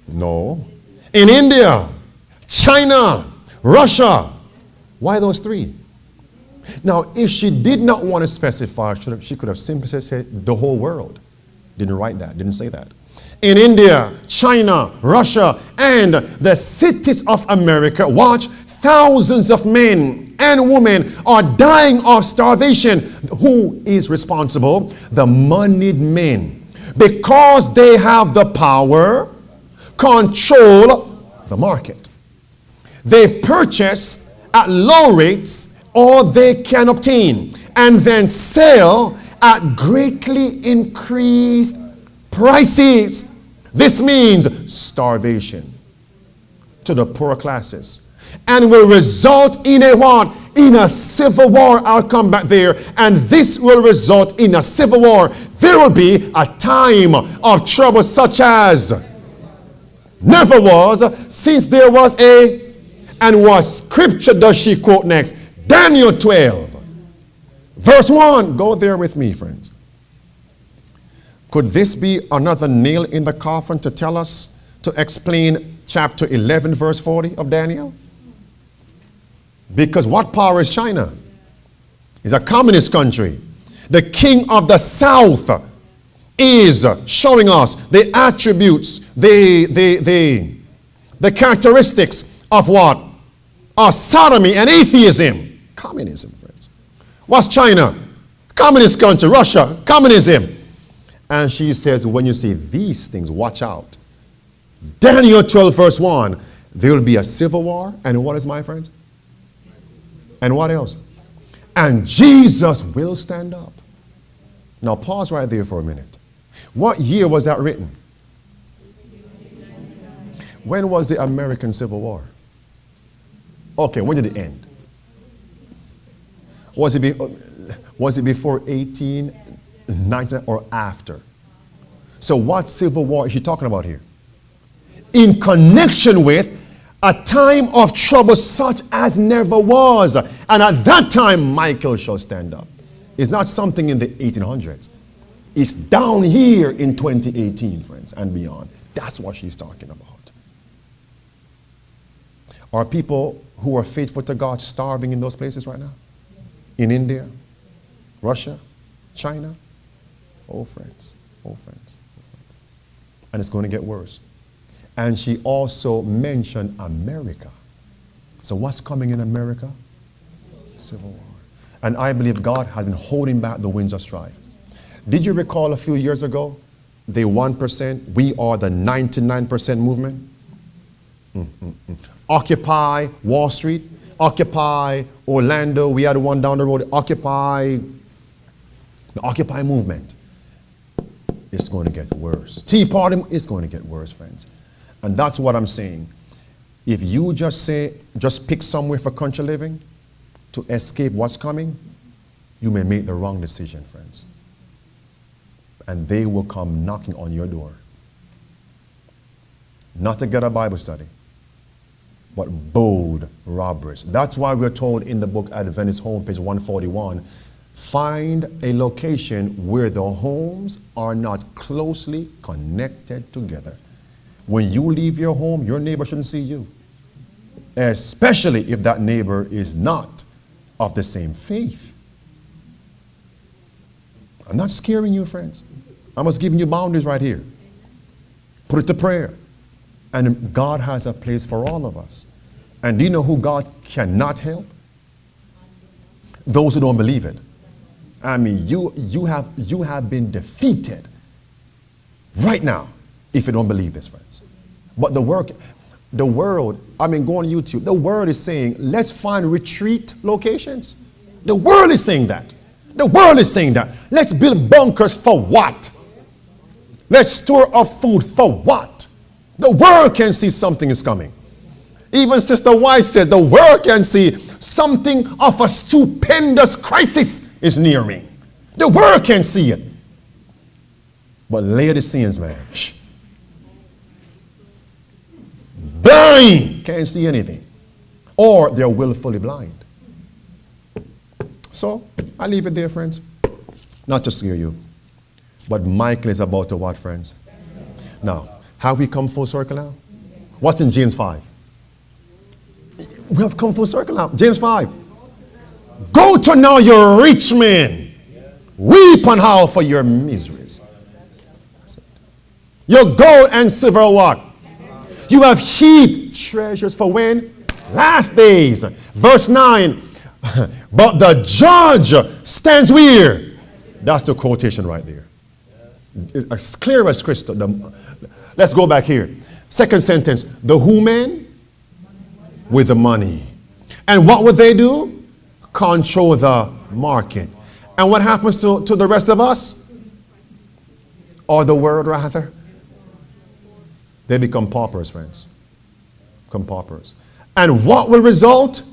no. In India, China, Russia. Why those three? Now, if she did not want to specify, she could have simply said the whole world. Didn't write that, didn't say that. In India, China, Russia, and the cities of America, watch, thousands of men and women are dying of starvation. Who is responsible? The moneyed men. Because they have the power, control the market. They purchase at low rates all they can obtain and then sell at greatly increased prices. This means starvation to the poorer classes and will result in a what? In a civil war. I'll come back there. And this will result in a civil war. There will be a time of trouble such as never was since there was a, and what scripture does she quote next? Daniel 12 verse 1. Go there with me, friends. Could this be another nail in the coffin to tell us, to explain chapter 11 verse 40 of Daniel? Because what power is China? It's a communist country. The king of the south is showing us the attributes, the characteristics of what? Sodomy and atheism. Communism, friends. What's China? Communist country. Russia, communism. And she says, when you see these things, watch out. Daniel 12 verse 1, there will be a civil war. And what is, my friends? And what else? And Jesus will stand up. Now pause right there for a minute. What year was that written? When was the American Civil War? Okay, when did it end? Was it before 1899 or after? So what civil war is she talking about here? In connection with a time of trouble such as never was. And at that time, Michael shall stand up. It's not something in the 1800s. It's down here in 2018, friends, and beyond. That's what she's talking about. Are people who are faithful to God starving in those places right now? In India, Russia, China? Oh, friends, oh, friends, oh, friends. And it's going to get worse. And she also mentioned America. So what's coming in America? Civil war. And I believe God has been holding back the winds of strife. Did you recall a few years ago, the 1%, we are the 99% movement? Occupy Wall Street, Occupy Orlando, we had one down the road, Occupy, the Occupy movement. It's going to get worse. Tea Party is going to get worse, friends. And that's what I'm saying. If you just pick somewhere for country living to escape what's coming, you may make the wrong decision, friends. and they will come knocking on your door. Not to get a Bible study, but bold robbers. That's why we're told in the book Adventist Home, page 141, find a location where the homes are not closely connected together. When you leave your home, your neighbor shouldn't see you, especially if that neighbor is not of the same faith. I'm not scaring you, friends. I'm just giving you boundaries right here. Put it to prayer. And God has a place for all of us. And do you know who God cannot help? Those who don't believe it. I mean, you have been defeated right now if you don't believe this, friends. But the world, I mean, go on YouTube. The world is saying, let's find retreat locations. The world is saying that. The world is saying that. Let's build bunkers for what? Let's store up food for what? The world can see something is coming. Even Sister White said the world can see something of a stupendous crisis is nearing. The world can see it. But Laodiceans, man, blind, can't see anything. Or they're willfully blind. So, I leave it there, friends. Not to scare you. But Michael is about to what, friends? Now, have we come full circle now? What's in James 5? We have come full circle now. James 5. Go to now, you rich men. Weep and howl for your miseries. Your gold and silver what? You have heaped treasures for when? Last days. Verse 9. But the judge stands where? That's the quotation right there. It's as clear as crystal. Let's go back here. Second sentence. The who men? With the money. And what would they do? Control the market. And what happens to the rest of us? Or the world rather? They become paupers, friends. Become paupers. And what will result?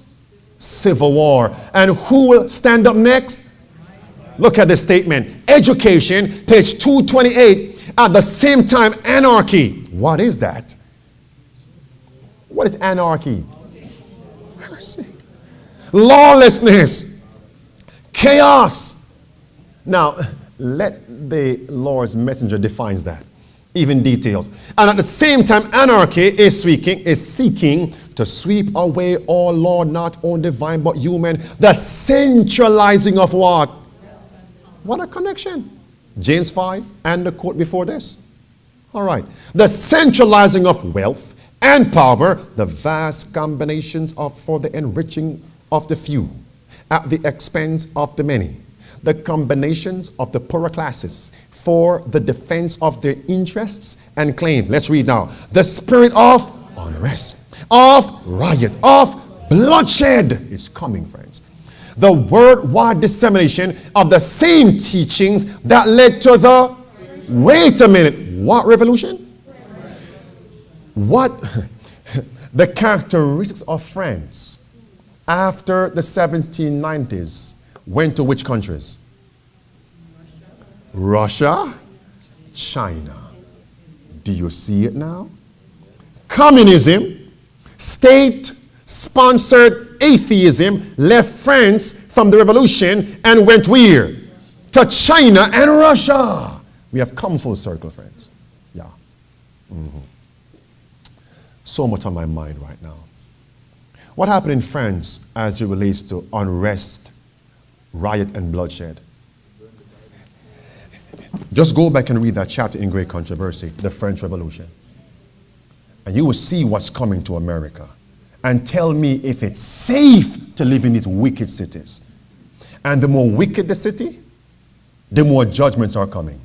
Civil war. And who will stand up next? Look at this statement. Education, page 228. At the same time, anarchy. What is that? What is anarchy? Lawlessness. Chaos. Now, let the Lord's messenger defines that. Even details. And at the same time, anarchy is seeking to sweep away all law, not only divine but human. The centralizing of what? What a connection. James 5 and the quote before this. All right. The centralizing of wealth and power, the vast combinations for the enriching of the few at the expense of the many. The combinations of the poorer classes for the defense of their interests and claim. Let's read now. The spirit of unrest, of riot, of bloodshed is coming, friends. The worldwide dissemination of the same teachings that led to the, wait a minute, what revolution? What? The characteristics of France after the 1790s went to which countries? Russia, China. Do you see it now? Communism, state-sponsored atheism left France from the revolution and went where? To China and Russia. We have come full circle, friends. Yeah. So much on my mind right now. What happened in France as it relates to unrest, riot, and bloodshed? Just go back and read that chapter in Great Controversy, the French Revolution. And you will see what's coming to America. And tell me if it's safe to live in these wicked cities. And the more wicked the city, the more judgments are coming.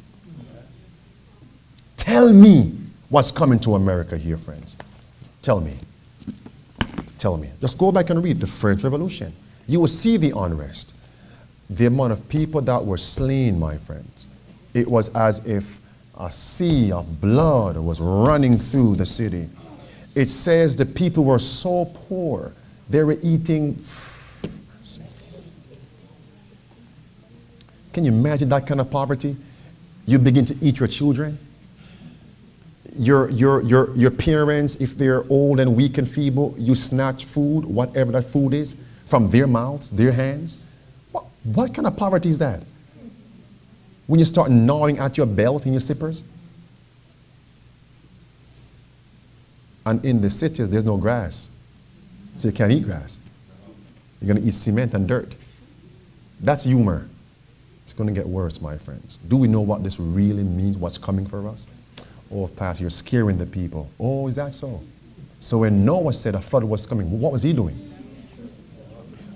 Tell me what's coming to America here, friends. Tell me. Tell me. Just go back and read the French Revolution. You will see the unrest. The amount of people that were slain, my friends. It was as if a sea of blood was running through the city. It says the people were so poor, they were eating. Can you imagine that kind of poverty? You begin to eat your children. Your parents, if they're old and weak and feeble, you snatch food, whatever that food is, from their mouths, their hands. What kind of poverty is that? When you start gnawing at your belt and your slippers? And in the cities, there's no grass. So you can't eat grass. You're going to eat cement and dirt. That's humor. It's going to get worse, my friends. Do we know what this really means, what's coming for us? Oh, Pastor, you're scaring the people. Oh, is that so? So when Noah said a flood was coming, what was he doing?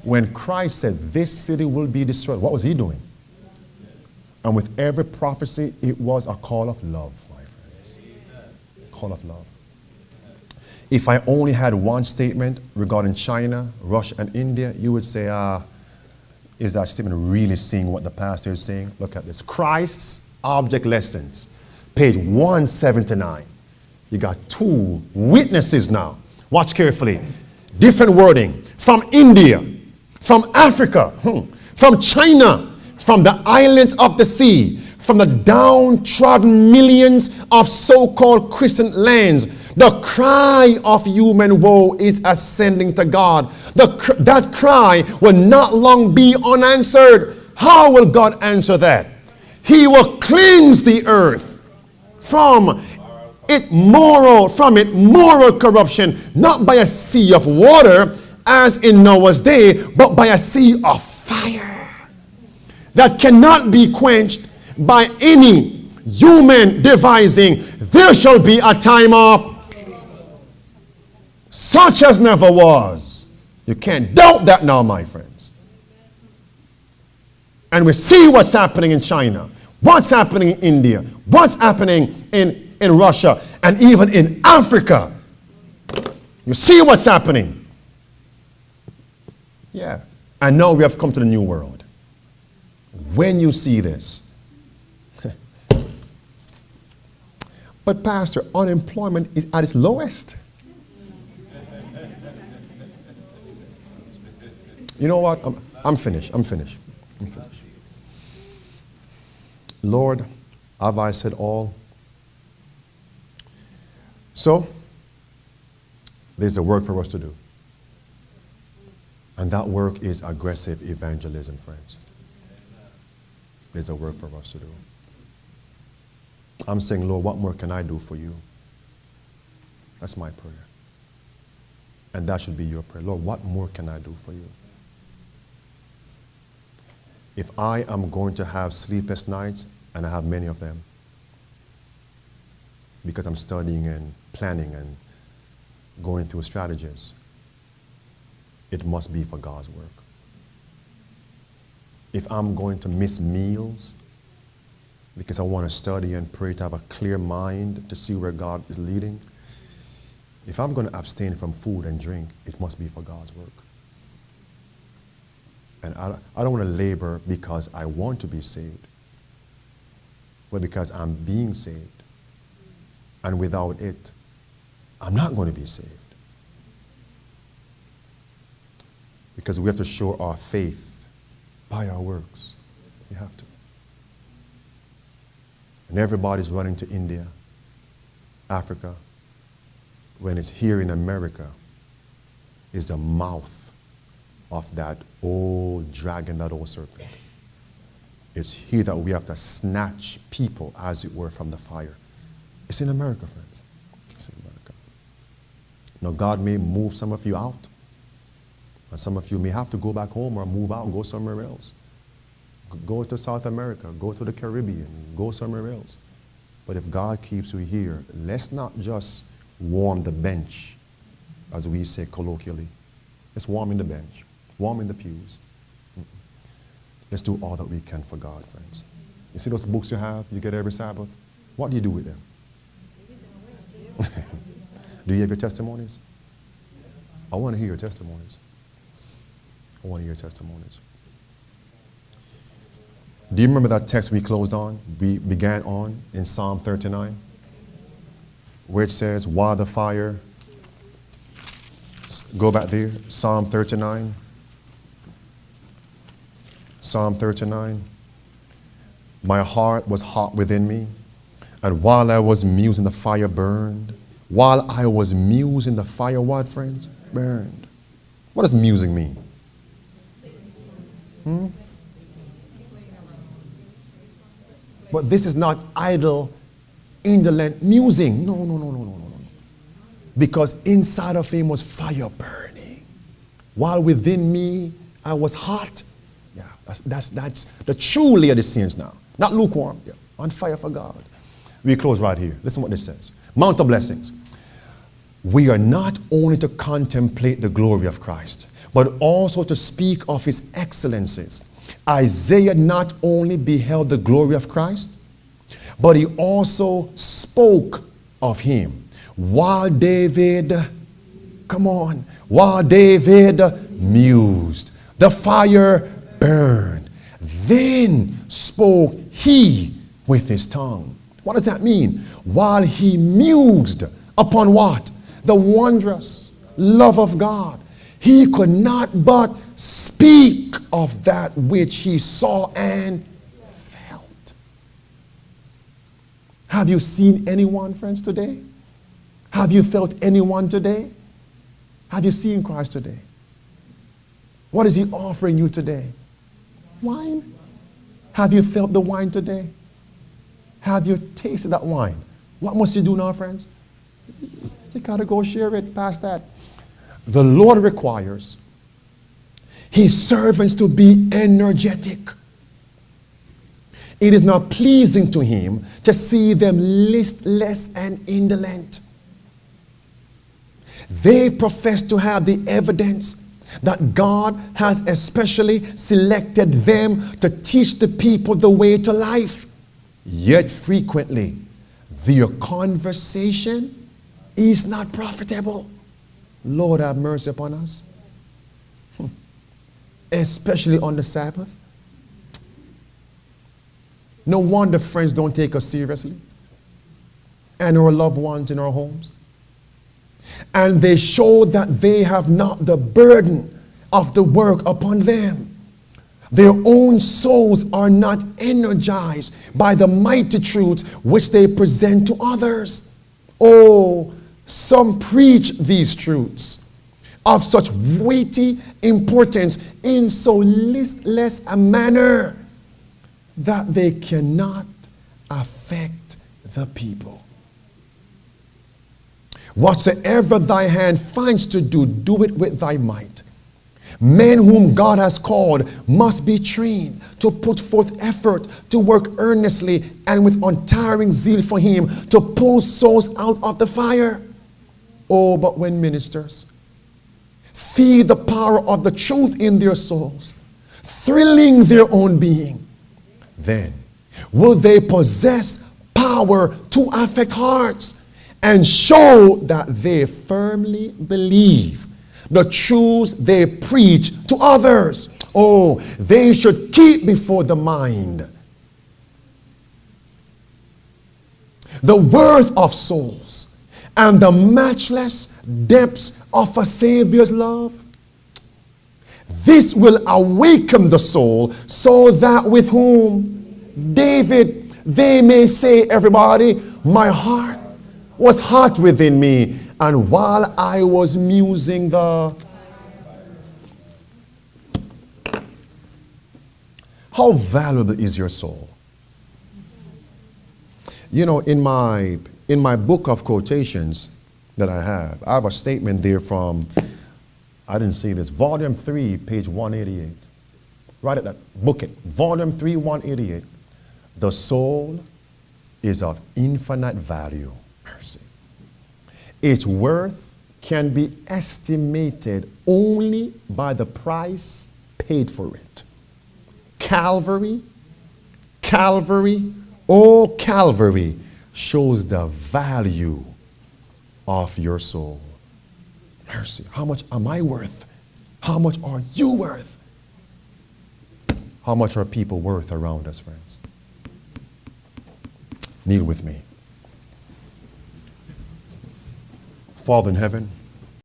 When Christ said, this city will be destroyed, what was he doing? And with every prophecy, it was a call of love, my friends. Call of love. If I only had one statement regarding China, Russia, and India, you would say, is that statement really saying what the pastor is saying? Look at this. Christ's Object Lessons, page 179. You got two witnesses now. Watch carefully. Different wording. From India, from Africa, from China, from the islands of the sea, from the downtrodden millions of so-called Christian lands. The cry of human woe is ascending to God. That cry will not long be unanswered. How will God answer that? He will cleanse the earth from its moral corruption, not by a sea of water as in Noah's day, but by a sea of fire that cannot be quenched by any human devising. There shall be a time of such as never was. You can't doubt that now, my friends. And we see what's happening in China, what's happening in India, what's happening in Russia, and even in Africa. You see what's happening. Yeah. And now we have come to the new world. When you see this. But Pastor, unemployment is at its lowest. You know what? I'm finished. Lord, have I said all? So, there's a work for us to do. And that work is aggressive evangelism, friends. There's a work for us to do. I'm saying, Lord, what more can I do for you? That's my prayer. And that should be your prayer. Lord, what more can I do for you? If I am going to have sleepless nights, and I have many of them, because I'm studying and planning and going through strategies, it must be for God's work. If I'm going to miss meals because I want to study and pray to have a clear mind to see where God is leading, if I'm going to abstain from food and drink, it must be for God's work. And I don't want to labor because I want to be saved, but because I'm being saved. And without it, I'm not going to be saved. Because we have to show our faith by our works. We have to. And everybody's running to India, Africa, when it's here in America is the mouth of that old dragon, that old serpent. It's here that we have to snatch people, as it were, from the fire. It's in America, friends. It's in America. Now, God may move some of you out. And some of you may have to go back home or move out and go somewhere else. Go to South America, go to the Caribbean, go somewhere else. But if God keeps you here, let's not just warm the bench, as we say colloquially. Let's warm in the bench, warm in the pews. Let's do all that we can for God, friends. You see those books you have, you get every Sabbath? What do you do with them? Do you have your testimonies? I want to hear your testimonies. I want to hear your testimonies. Do you remember that text we closed on? We began on in Psalm 39, where it says, while the fire, go back there, Psalm 39. Psalm 39. My heart was hot within me, and while I was musing, the fire burned. While I was musing, the fire, what, friends? Burned. What does musing mean? But this is not idle, indolent musing. No, no, no, no, no, no, no. Because inside of him was fire burning. While within me, I was hot. Yeah, that's the true Laodiceans now. Not lukewarm. Yeah, on fire for God. We close right here. Listen what this says. Mount of Blessings. We are not only to contemplate the glory of Christ, but also to speak of his excellencies. Isaiah not only beheld the glory of Christ, but he also spoke of him. While David mused, the fire burned. Then spoke he with his tongue. What does that mean? While he mused upon what? The wondrous love of God, he could not but speak of that which he saw and felt. Have you seen anyone, friends, today? Have you felt anyone today? Have you seen Christ today? What is he offering you today? Wine? Have you felt the wine today? Have you tasted that wine? What must you do now, friends? You gotta go share it past that. The Lord requires his servants to be energetic. It is not pleasing to him to see them listless and indolent. They profess to have the evidence that God has especially selected them to teach the people the way to life. Yet frequently, their conversation is not profitable. Lord, have mercy upon us. Especially on the Sabbath. No wonder friends don't take us seriously. And our loved ones in our homes. And they show that they have not the burden of the work upon them. Their own souls are not energized by the mighty truths which they present to others. Oh, some preach these truths of such weighty importance in so listless a manner that they cannot affect the people. Whatsoever thy hand finds to do, do it with thy might. Men whom God has called must be trained to put forth effort, to work earnestly and with untiring zeal for him, to pull souls out of the fire. Oh, but when ministers feel the power of the truth in their souls, thrilling their own being, then will they possess power to affect hearts and show that they firmly believe the truths they preach to others. Oh, they should keep before the mind the worth of souls and the matchless depths of a Savior's love. This will awaken the soul so that with whom David, they may say, everybody, my heart was hot within me, and while I was musing the... How valuable is your soul? You know, in my book of quotations that I have a statement there from, I didn't see this, volume 3, page 188. Write it, book it. Volume 3, 188. The soul is of infinite value. Mercy. Its worth can be estimated only by the price paid for it. Calvary, oh Calvary, shows the value of your soul. Mercy. How much am I worth? How much are you worth? How much are people worth around us, friends? Kneel with me. Father in heaven,